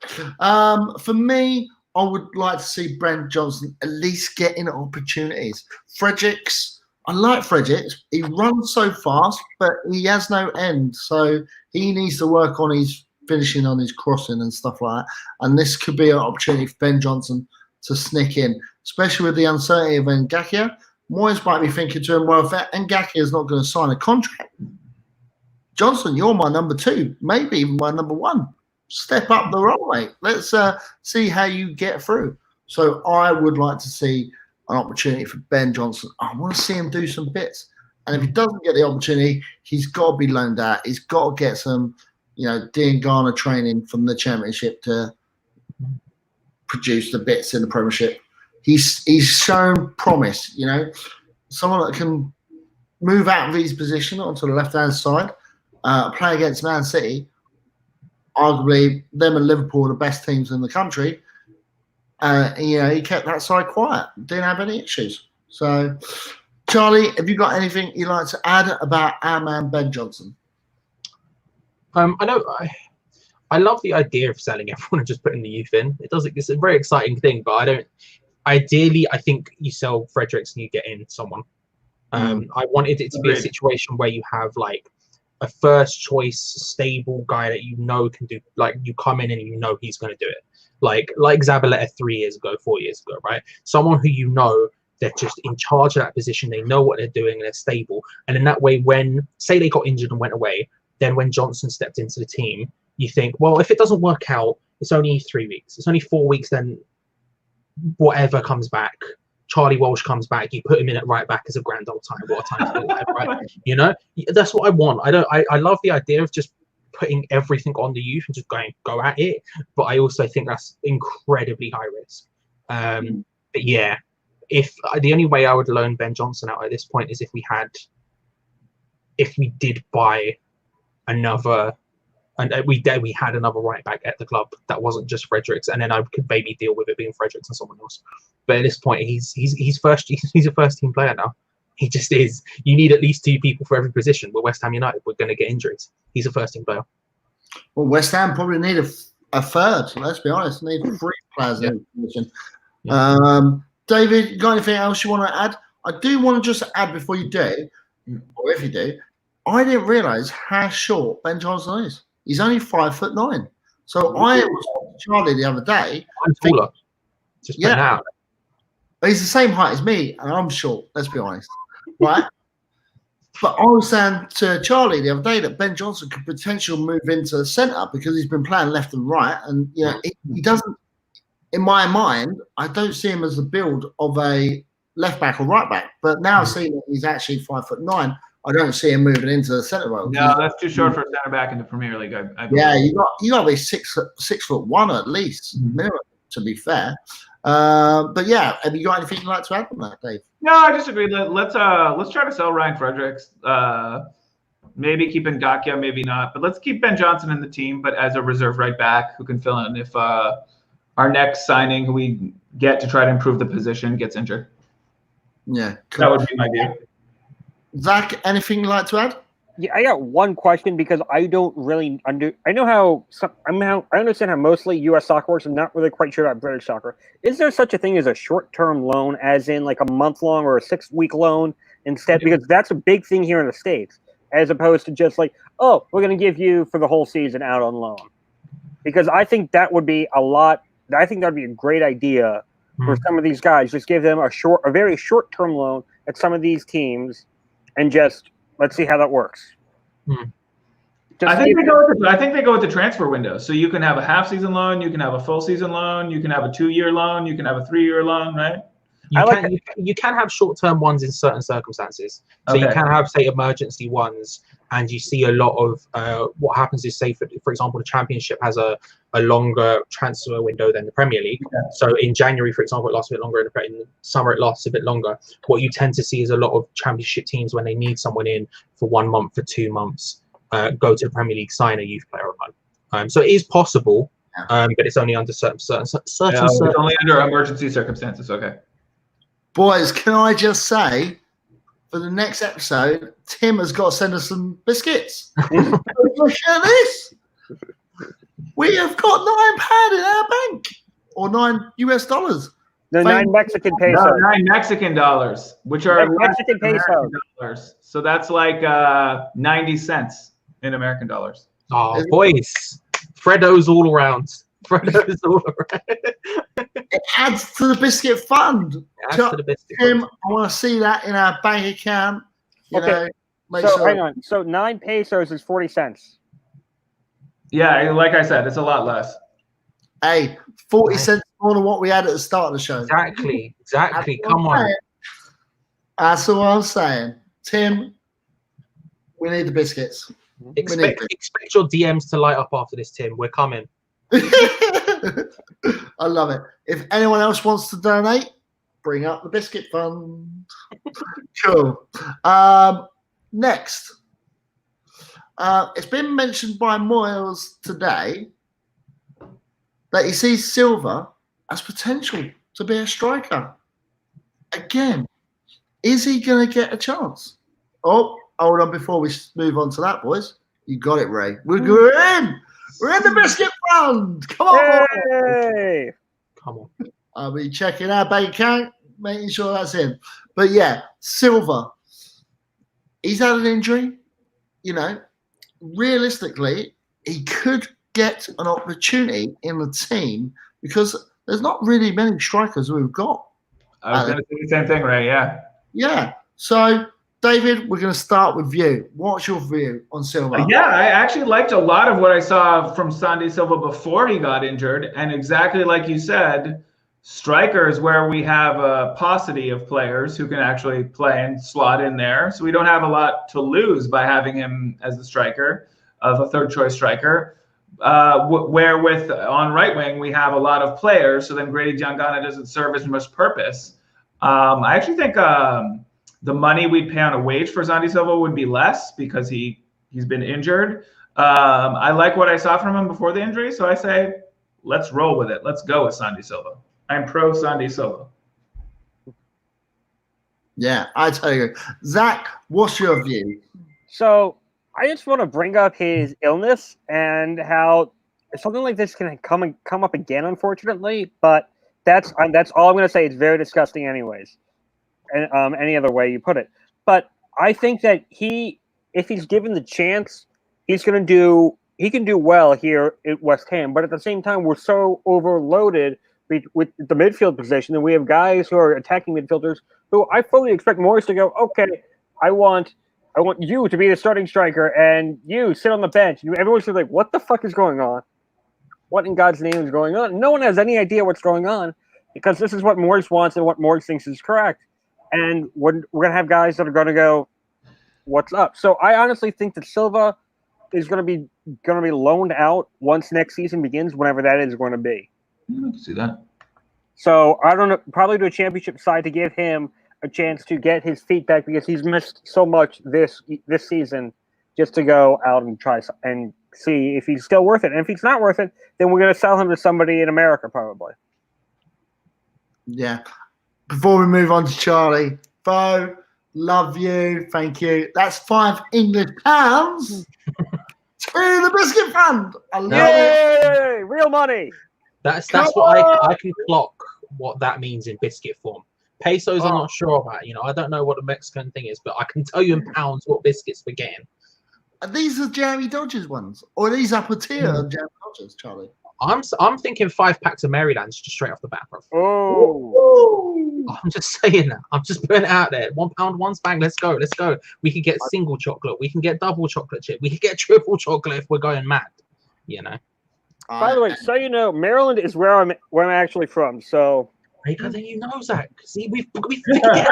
For me, I would like to see Ben Johnson at least getting opportunities. Fredericks, I like Fredericks. He runs so fast, but he has no end. So he needs to work on his finishing, on his crossing and stuff like that. And this could be an opportunity for Ben Johnson to sneak in, especially with the uncertainty of Ngakia. Moyes might be thinking to him, well, if Ngakia is not going to sign a contract, Johnson, you're my number 2, maybe even my number 1. Step up the role, mate. Let's see how you get through. So I would like to see an opportunity for Ben Johnson. I want to see him do some bits. And if he doesn't get the opportunity, he's got to be loaned out. He's got to get some, Dean Garner training from the Championship to produce the bits in the Premiership. He's shown promise, someone that can move out of his position onto the left-hand side, play against Man City. Arguably, them and Liverpool are the best teams in the country. He kept that side quiet. Didn't have any issues. So, Charlie, have you got anything you'd like to add about our man Ben Johnson? I know I love the idea of selling everyone and just putting the youth in. It's a very exciting thing, but I don't. Ideally, I think you sell Fredericks and you get in someone. I wanted it to be a situation where you have like a first choice stable guy that can do, like you come in and he's going to do it. Like Zabaleta 3 years ago, 4 years ago, right? Someone who they're just in charge of that position. They know what they're doing and they're stable. And in that way, when say they got injured and went away, then when Johnson stepped into the team, you think, well, if it doesn't work out, it's only 3 weeks. It's only 4 weeks. Then whatever comes back, Charlie Walsh comes back, you put him in at right back as a grand old time. What a time to do that, right? That's what I want. I love the idea of just putting everything on the youth and just go at it. But I also think that's incredibly high risk. But yeah, if the only way I would loan Ben Johnson out at this point is if we did buy another, and we had another right back at the club that wasn't just Fredericks, and then I could maybe deal with it being Fredericks and someone else. But at this point, he's a first team player now. He just is. You need at least 2 people for every position. With West Ham United, we're going to get injuries. He's a first team player. Well, West Ham probably need a third. Let's be honest, need 3 players in the position. Yeah. David, you got anything else you want to add? I do want to just add before you do, or if you do, I didn't realise how short Ben Johnson is. He's only 5'9". So I was Charlie the other day. I'm taller. Just out. He's the same height as me, and I'm short. Let's be honest, right? But I was saying to Charlie the other day that Ben Johnson could potentially move into the centre because he's been playing left and right, and he doesn't. In my mind, I don't see him as the build of a left back or right back. But now seeing that he's actually 5'9", I don't see him moving into the centre role. No, that's too short for a centre back in the Premier League. I believe. Yeah, you got to be 6'1" at least, minimum, to be fair. But yeah, have you got anything you'd like to add on that, Dave? No, I disagree. Let's try to sell Ryan Fredericks. Maybe keep Ngakia, maybe not. But let's keep Ben Johnson in the team, but as a reserve right back who can fill in if our next signing who we get to try to improve the position gets injured. Yeah, That would be my view. Zach, anything you'd like to add? Yeah, I got one question because I don't really I know how I understand how mostly U.S. soccer works. I'm not really quite sure about British soccer. Is there such a thing as a short-term loan, as in like a month-long or a 6-week loan instead? Because that's a big thing here in the States, as opposed to just like, oh, we're going to give you for the whole season out on loan. Because I think that would be a lot. I think that would be a great idea for some of these guys. Just give them a very short-term loan at some of these teams, and just. Let's see how that works. I think they go with the transfer window. So you can have a half-season loan, you can have a full-season loan, you can have a 2-year loan, you can have a 3-year loan, right? You can have short-term ones in certain circumstances. So you can have, say, emergency ones, and you see a lot of what happens is, say, for example, the Championship has a longer transfer window than the Premier League. Okay. So in January, for example, it lasts a bit longer. In summer, it lasts a bit longer. What you tend to see is a lot of Championship teams, when they need someone in for 1 month, for 2 months, go to the Premier League, sign a youth player on. So it is possible, but it's only under certain. It's only under emergency circumstances. Okay. Boys, can I just say, for the next episode, Tim has got to send us some biscuits. Look at this. We have got £9 in our bank, or $9. No, 9 Mexican pesos. No, 9 Mexican dollars, which are Mexican pesos. So that's like 90 cents in American dollars. Oh, boys. Freddo's all around. Freddo's all around. It adds to the biscuit fund. Tim, I want to see that in our bank account. Okay. Hang on. So 9 pesos is 40 cents. Yeah, like I said, it's a lot less. Hey, 40 cents more than what we had at the start of the show. Exactly. Come on. That's all I'm saying. Tim, we need the biscuits. Expect your DMs to light up after this, Tim. We're coming. I love it. If anyone else wants to donate, bring up the biscuit fund. Cool. Next. It's been mentioned by Moyles today that he sees Silva as potential to be a striker. Again, is he going to get a chance? Oh, hold on before we move on to that, boys. You got it, Ray. We're in. We're in the biscuit fund. Come on. Hey. Come on. I'll be checking our bank account, making sure that's in. But yeah, Silva. He's had an injury. You know, realistically, he could get an opportunity in the team because there's not really many strikers we've got. I was going to say the same thing, Ray. Yeah. Yeah. So, David, we're going to start with you. What's your view on Silva? Yeah, I actually liked a lot of what I saw from Sandy Silva before he got injured. And exactly like you said, strikers where we have a paucity of players who can actually play and slot in there. So we don't have a lot to lose by having him as the striker, of a third choice striker. Where with on right wing, we have a lot of players. So then Grady Diangana doesn't serve as much purpose. I actually think the money we'd pay on a wage for Sandy Silva would be less because he's been injured. I like what I saw from him before the injury. So I say, let's roll with it. Let's go with Sandy Silva. I'm pro Sandy Silva. Yeah, I totally agree. Zach, what's your view? So I just want to bring up his illness and how something like this can come up again, unfortunately. But that's all I'm going to say. It's very disgusting, anyways. And any other way you put it. But I think that if he's given the chance, he can do well here at West Ham. But at the same time, we're so overloaded with the midfield position, and we have guys who are attacking midfielders who I fully expect Morris to go, okay, I want you to be the starting striker and you sit on the bench. And everyone's like, what the fuck is going on? What in God's name is going on? No one has any idea what's going on because this is what Morris wants and what Morris thinks is correct. And we're going to have guys that are going to go, what's up. So I honestly think that Silva is going to be loaned out once next season begins, whenever that is going to be. I can see that. So I don't know, probably to a championship side to give him a chance to get his feet back, because he's missed so much this season, just to go out and try and see if he's still worth it. And if he's not worth it, then we're going to sell him to somebody in America probably. Yeah. Before we move on to Charlie, Bo, love you, thank you. That's £5 English to the Biscuit Fund. I love it. Yay! Real money. That's Come what on! I can clock what that means in biscuit form. Pesos, I'm not sure about. I don't know what the Mexican thing is, but I can tell you in pounds what biscuits we're getting. Are these the Jeremy Dodgers ones, or are these upper tier of Jeremy Dodgers, Charlie? I'm thinking 5 packs of Maryland's just straight off the bat, bro. Oh. I'm just saying that. I'm just putting it out there. £1, one bang. Let's go. Let's go. We could get single chocolate. We can get double chocolate chip. We could get triple chocolate if we're going mad. By the way, so you know, Maryland is where I'm actually from. So. Hey, then you know, Zach. See, we've figured it out.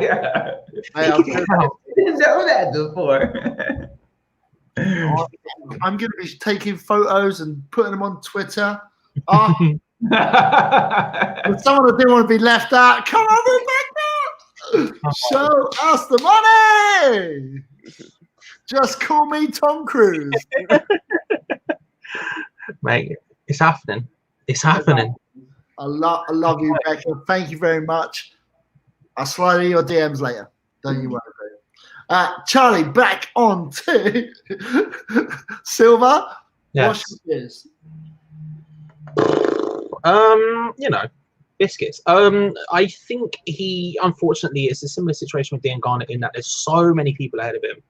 Yeah. Figured it out. Didn't know that before. I'm going to be taking photos and putting them on Twitter. Oh, someone that didn't want to be left out. Come on, Rebecca! Show us the money. Just call me Tom Cruise. Mate, it's happening. It's happening. I love you, Becca. Thank you very much. I'll slide in your DMs later. Don't you worry. Charlie, back on to Silva. Yes. What's yours? Biscuits. I think he, unfortunately, it's a similar situation with Dan Garnett in that there's so many people ahead of him.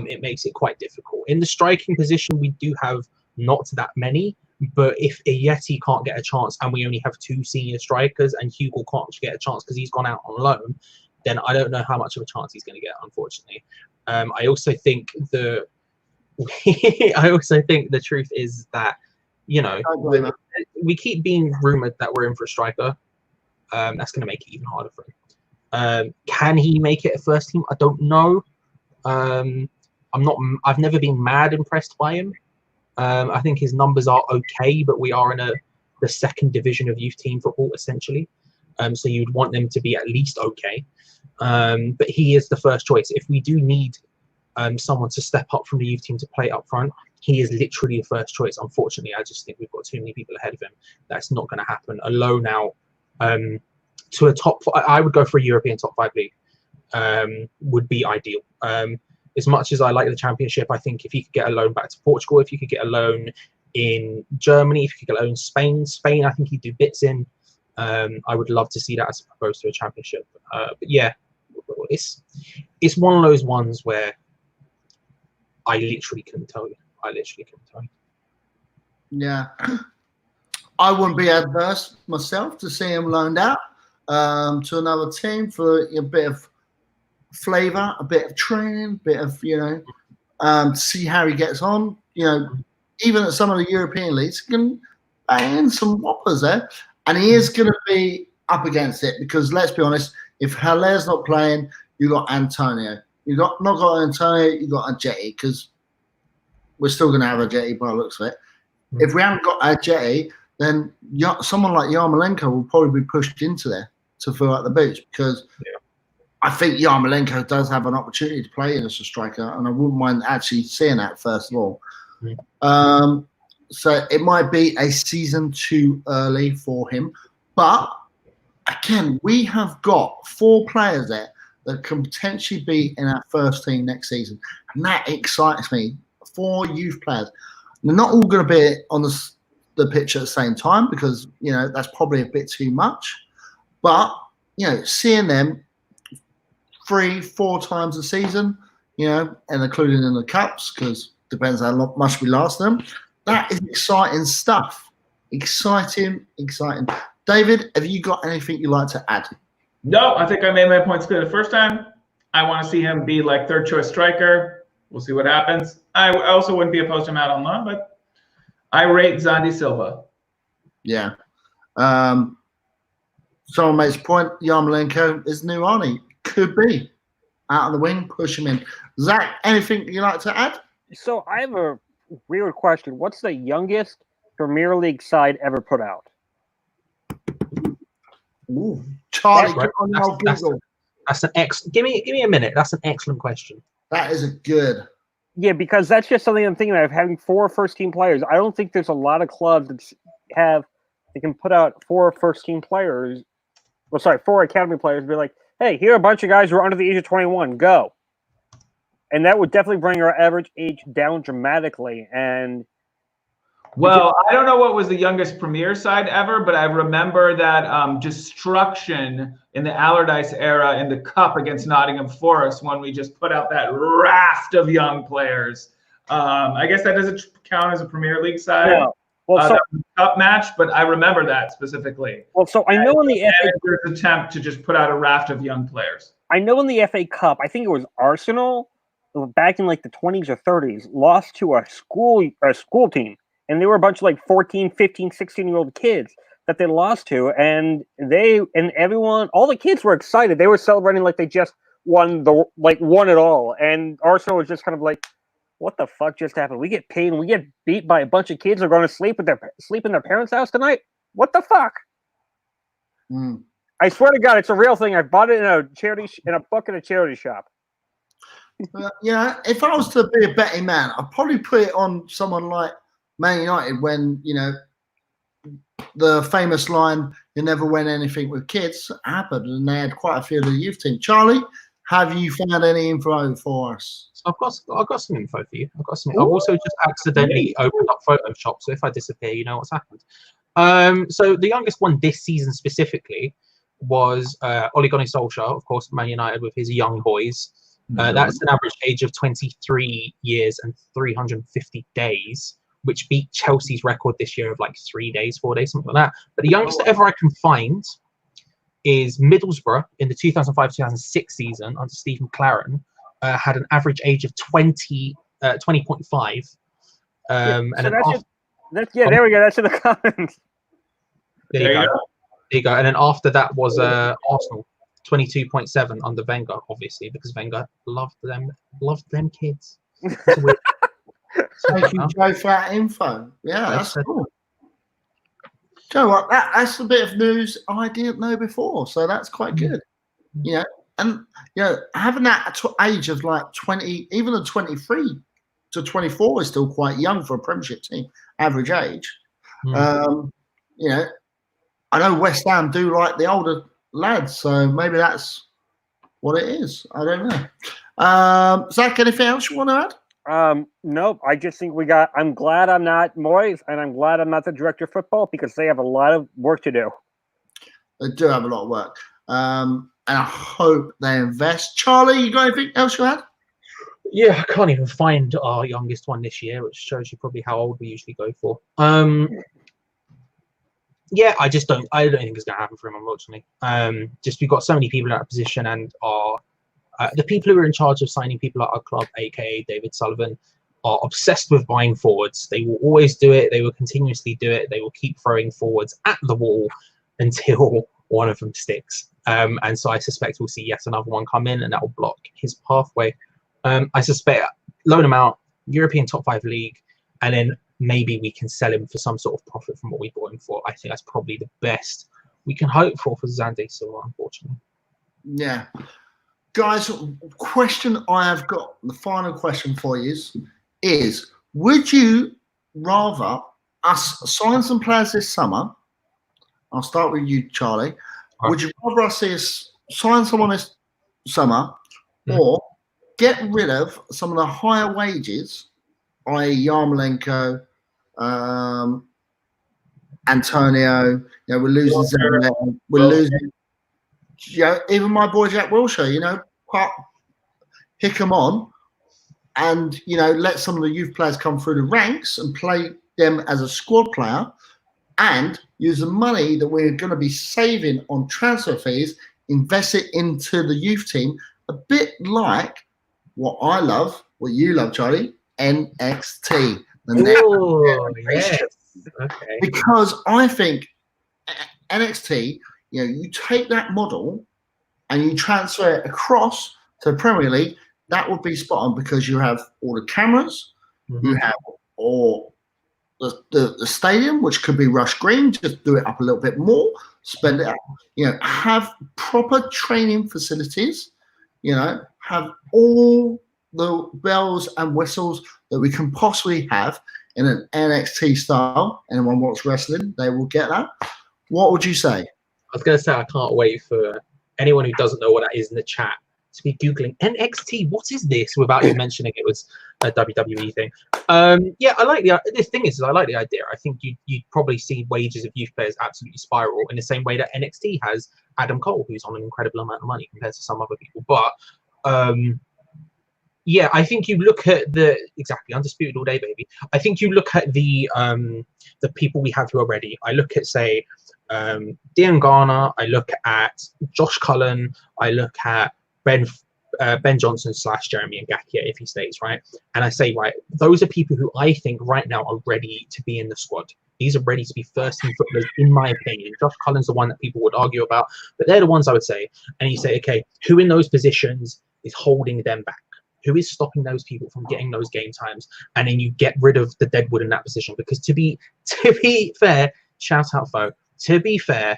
It makes it quite difficult. In the striking position, we do have not that many, but if Yeti can't get a chance and we only have 2 senior strikers and Hugo can't get a chance because he's gone out on loan, then I don't know how much of a chance he's going to get, unfortunately. I also think the truth is that, we keep being rumored that we're in for a striker. That's going to make it even harder for him. Can he make it a first team? I don't know. I've never been mad impressed by him. I think his numbers are okay, but we are in the second division of youth team football, essentially. So you'd want them to be at least okay. But he is the first choice. If we do need someone to step up from the youth team to play up front, he is literally the first choice. Unfortunately, I just think we've got too many people ahead of him. That's not going to happen. A loan out to a top, I would go for a European top 5 league. Would be ideal. As much as I like the Championship, I think if you could get a loan back to Portugal, if you could get a loan in Germany, if you could get a loan in Spain, I think he'd do bits in. I would love to see that as opposed to a Championship. But yeah, it's one of those ones where I literally couldn't tell you. Yeah. I wouldn't be adverse myself to see him loaned out to another team for a bit of flavour, a bit of training, a bit of, to see how he gets on. Even at some of the European leagues, he can bang in some whoppers there. And he is going to be up against it because, let's be honest, if Haller's not playing, you got Antonio. You got not got Antonio, you got a Jetty, because we're still going to have a Jetty by the looks of it. If we haven't got a Jetty, then someone like Yarmolenko will probably be pushed into there to fill out the boots, because I think Yarmolenko does have an opportunity to play as a striker, and I wouldn't mind actually seeing that first of all. So it might be a season too early for him. But again, we have got 4 players there that can potentially be in our first team next season. And that excites me. 4 youth players. They're not all going to be on the pitch at the same time because, that's probably a bit too much. But, seeing them 3-4 times a season, and including in the cups, because depends how much we last them. That is exciting stuff. Exciting. David, have you got anything you'd like to add? No, I think I made my points clear the first time. I want to see him be like 3rd choice striker. We'll see what happens. I also wouldn't be opposed to him out on loan, but I rate Xandi Silva. Yeah. Someone makes a point. Yarmolenko is new Arnie. Could be. out of the wing, push him in. Zach, anything you like to add? So I have a weird question. What's the youngest Premier League side ever put out? Ooh, Charlie, That's get on the old Google. That's an give me a minute. That's an excellent question. That is a good. Yeah, because that's just something I'm thinking of having 4 first-team players. I don't think there's a lot of clubs that can put out 4 first-team players. Well, sorry, 4 academy players. And be like, hey, here are a bunch of guys who are under the age of 21. Go. And that would definitely bring our average age down dramatically. And well, I don't know what was the youngest Premier side ever, but I remember that destruction in the Allardyce era in the Cup against Nottingham Forest when we just put out that raft of young players. I guess that doesn't count as a Premier League side. yeah. Well, so, that was a Cup match, but I remember that specifically. well, so I know in the FA Manager's attempt to just put out a raft of young players. I know in the FA Cup, I think it was Arsenal back in like the 20s or 30s, lost to a school team. And they were a bunch of like 14, 15, 16-year-old kids that they lost to. And everyone, all the kids were excited. They were celebrating like they just won it all. And Arsenal was just kind of like, what the fuck just happened? We get paid and we get beat by a bunch of kids who are going to sleep in their parents' house tonight? What the fuck? Mm. I swear to God, it's a real thing. I bought it in a book in a charity shop. Yeah, if I was to be a betting man, I'd probably put it on someone like Man United when, the famous line, you never win anything with kids, happened, and they had quite a few of the youth team. Charlie, have you found any info for us? So I've got some info for you. I've also just accidentally opened up Photoshop, so if I disappear, you know what's happened. So the youngest one this season specifically was Ole Gunnar Solskjaer, of course, Man United with his young boys. That's an average age of 23 years and 350 days, which beat Chelsea's record this year of like 3 days, 4 days, something like that. But the youngest ever I can find is Middlesbrough in the 2005-2006 season under Steve McLaren, had an average age of 20.5. There we go. That's in the comments. There you go. And then after that was Arsenal, 22.7 under Wenger, obviously, because Wenger loved them kids. Thank you, Joe, for that info. Yeah, that's cool. Joe, what? That's a bit of news I didn't know before, so that's quite good. And having that age of like 20, even the 23 to 24 is still quite young for a Premiership team, average age. I know West Ham do like the older lads, so maybe that's what it is. I don't know. Zach, anything else you want to add? Nope. I just think I'm glad I'm not Moyes, and I'm glad I'm not the director of football because they have a lot of work to do. They do have a lot of work. And I hope they invest. Charlie, you got anything else you add? Yeah, I can't even find our youngest one this year, which shows you probably how old we usually go for. Yeah, I don't think it's going to happen for him, unfortunately. Just we've got so many people in that position, and the people who are in charge of signing people at our club, aka David Sullivan, are obsessed with buying forwards. They will always do it. They will continuously do it. They will keep throwing forwards at the wall until one of them sticks. And so I suspect we'll see yet another one come in, and that will block his pathway. I suspect loan him out, European top 5 league, and then maybe we can sell him for some sort of profit from what we bought him for. I think that's probably the best we can hope for Xande Silva, unfortunately. Yeah. Guys, question I have got, the final question for you is would you rather us sign some players this summer? I'll start with you, Charlie. Right. Would you rather us see us sign someone this summer or get rid of some of the higher wages, i.e. Yarmolenko, Antonio, we're losing Zerman, we're losing even my boy Jack Wilshere, pick them on and, let some of the youth players come through the ranks and play them as a squad player and use the money that we're going to be saving on transfer fees, invest it into the youth team, a bit like what I love, what you love, Charlie, NXT. Yes. Okay. Because I think NXT, you take that model and you transfer it across So Premier League, that would be spot on because you have all the cameras, you have all the stadium, which could be Rush Green, just do it up a little bit more, spend it out, have proper training facilities, have all the bells and whistles that we can possibly have in an NXT style. Anyone watch wrestling, they will get that. What would you say? I was going to say, I can't wait for anyone who doesn't know what that is in the chat to be Googling NXT. What is this? Without you mentioning it was a WWE thing. Yeah, I like this thing is I like the idea. I think you'd probably see wages of youth players absolutely spiral in the same way that NXT has Adam Cole, who's on an incredible amount of money compared to some other people. But yeah, I think you look at exactly undisputed all day, baby. I think you look at the people we have who are ready. I look at say Dean Garner. I look at Josh Cullen. I look at Ben Johnson / Jeremy Ngakia if he stays, right? And I say, right, those are people who I think right now are ready to be in the squad. These are ready to be first team footballers, in my opinion. Josh Cullen's the one that people would argue about, but they're the ones I would say. And you say, okay, who in those positions is holding them back? Who is stopping those people from getting those game times? And then you get rid of the deadwood in that position. Because to be fair, shout out, Fo. To be fair,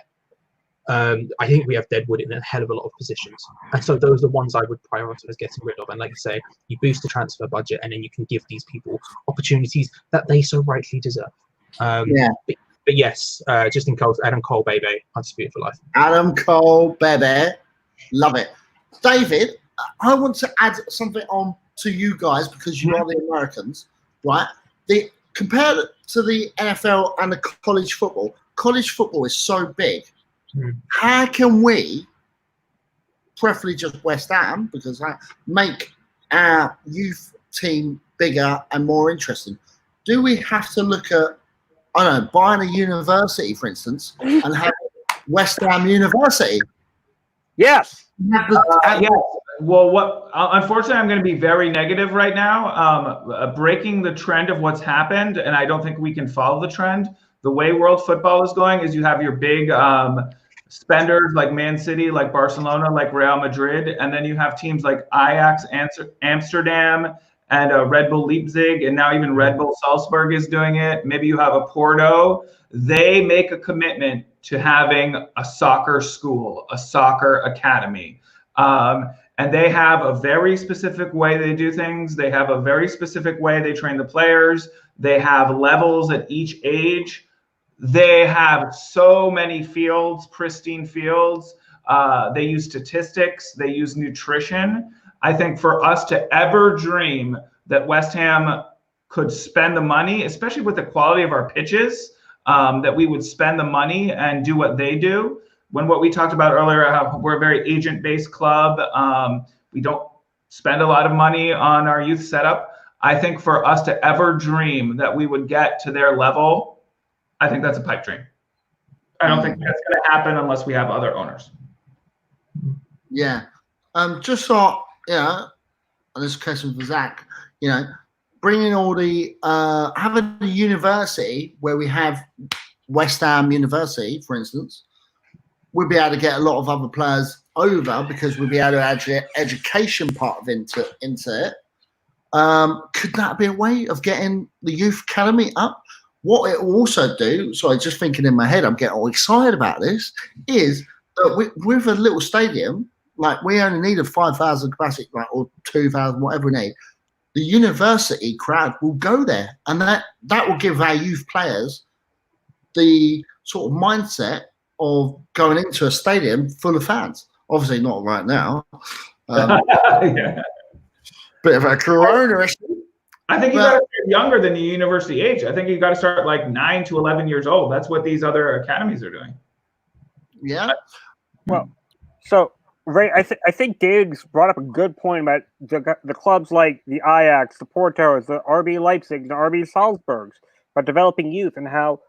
I think we have deadwood in a hell of a lot of positions. And so those are the ones I would prioritize getting rid of. And like you say, you boost the transfer budget and then you can give these people opportunities that they so rightly deserve. But yes, just in case, Adam Cole, baby, undisputed for life. Adam Cole, baby. Love it. David, I want to add something on to you guys because you are the Americans, right? Compared to the NFL and the college football is so big. How can we, preferably just West Ham, because make our youth team bigger and more interesting? Do we have to look at, I don't know, buying a university, for instance, and have West Ham University? Yes. Yes. Well, unfortunately, I'm going to be very negative right now. Breaking the trend of what's happened, and I don't think we can follow the trend. The way world football is going is you have your big spenders like Man City, like Barcelona, like Real Madrid, and then you have teams like Ajax, Amsterdam, and Red Bull Leipzig, and now even Red Bull Salzburg is doing it. Maybe you have a Porto. They make a commitment to having a soccer school, a soccer academy. And they have a very specific way they do things. They have a very specific way they train the players. They have levels at each age. They have so many fields, pristine fields. They use statistics. They use nutrition. I think for us to ever dream that West Ham could spend the money, especially with the quality of our pitches, that we would spend the money and do what they do. When what we talked about earlier, how we're a very agent-based club, we don't spend a lot of money on our youth setup. I think for us to ever dream that we would get to their level, I think that's a pipe dream. I don't think that's going to happen unless we have other owners. Yeah. Just so, and this question for Zach, bringing all the, having a university where we have West Ham University, for instance, we'll be able to get a lot of other players over because we'll be able to add the education part of into it. Could that be a way of getting the youth academy up? What it will also do, sorry, just thinking in my head, I'm getting all excited about this, is that with a little stadium, like we only need a 5,000 capacity, or 2,000, whatever we need. The university crowd will go there, and that will give our youth players the sort of mindset of going into a stadium full of fans. Obviously not right now. Yeah. Bit of a corona issue. I think you got to start younger than the university age. I think you got to start like 9 to 11 years old. That's what these other academies are doing. Yeah. Well, so Ray, I think Diggs brought up a good point about the clubs like the Ajax, the Portos, the RB Leipzig, the RB Salzburgs, about developing youth and how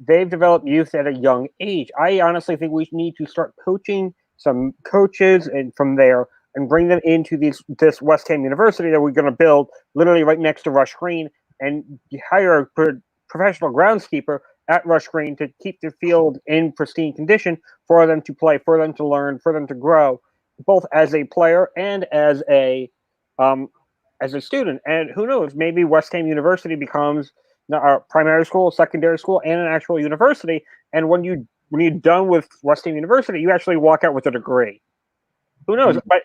they've developed youth at a young age. I honestly think we need to start coaching some coaches and from there and bring them into this West Ham University that we're going to build literally right next to Rush Green, and hire a professional groundskeeper at Rush Green to keep the field in pristine condition for them to play, for them to learn, for them to grow. both as a player and as a student. And who knows, maybe West Ham University becomes a primary school, secondary school, and an actual university. And when you're done with West Ham University, you actually walk out with a degree. Who knows? But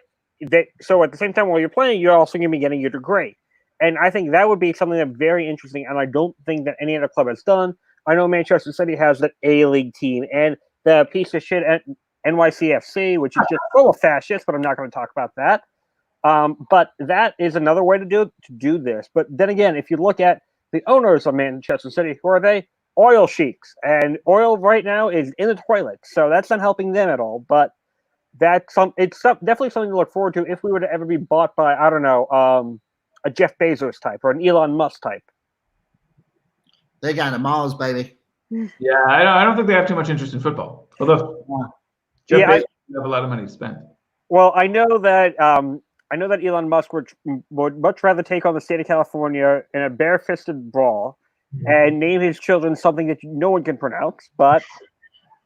so at the same time, while you're playing, you're also going to be getting your degree. And I think that would be something that's very interesting. And I don't think that any other club has done. I know Manchester City has that A-League team and the piece of shit at NYCFC, which is just full of fascists, but I'm not going to talk about that. But that is another way to do this. But then again, if you look at the owners of Manchester City, who are they? Oil sheiks. And oil right now is in the toilet. So that's not helping them at all. But it's definitely something to look forward to if we were to ever be bought by, I don't know, a Jeff Bezos type or an Elon Musk type. They're going to Mars, baby. Yeah, I don't think they have too much interest in football. Although Jeff Bezos have a lot of money to spend. Well, I know that Elon Musk would much rather take on the state of California in a bare-fisted brawl and name his children something that no one can pronounce. But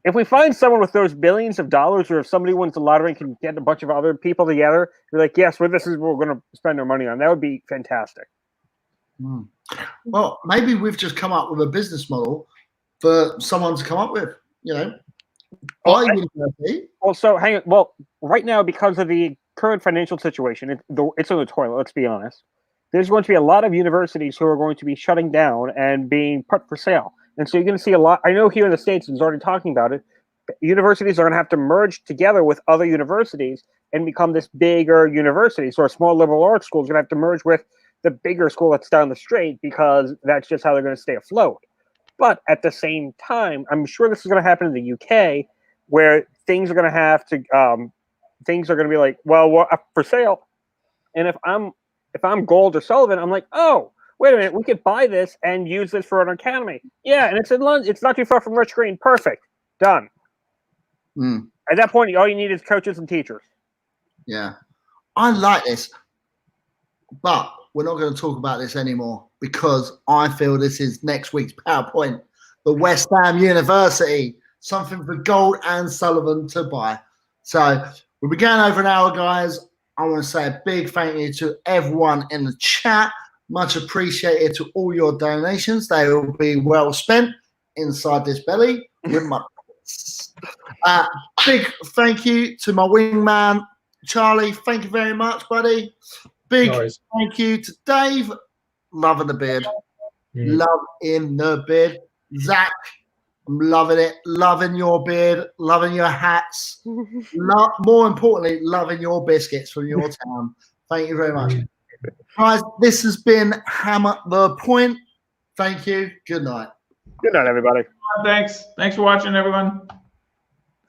if we find someone with those billions of dollars, or if somebody wins the lottery and can get a bunch of other people together, you're like, yes, well, this is what we're going to spend our money on. That would be fantastic. Well, maybe we've just come up with a business model for someone to come up with, So hang on. Well, right now, because of the current financial situation, it's on the toilet, let's be honest. There's going to be a lot of universities who are going to be shutting down and being put for sale. And so you're going to see a lot. I know here in the States, it's already talking about it. Universities are going to have to merge together with other universities and become this bigger university. So a small liberal arts school is going to have to merge with the bigger school that's down the street because that's just how they're going to stay afloat. But at the same time, I'm sure this is going to happen in the UK, where things are going to have to, things are going to be like, well, we're up for sale. And if I'm Gold or Sullivan, I'm like, oh, wait a minute, we could buy this and use this for an academy. Yeah, and it's in London. It's not too far from Rich Green. Perfect. Done. At that point, all you need is coaches and teachers. Yeah. I like this. But we're not going to talk about this anymore because I feel this is next week's PowerPoint. The West Ham University. Something for Gold and Sullivan to buy. So we began over an hour, guys. I want to say a big thank you to everyone in the chat. Much appreciated to all your donations. They will be well spent inside this belly with my big thank you to my wingman, Charlie. Thank you very much, buddy. Big thank you to Dave. Loving the beard. Love in the beard. Zach, I'm loving it. Loving your beard. Loving your hats. More importantly, loving your biscuits from your town. Thank you very much. Guys, this has been Hammer the Point. Thank you. Good night. Good night, everybody. Thanks for watching, everyone.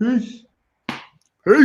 Peace.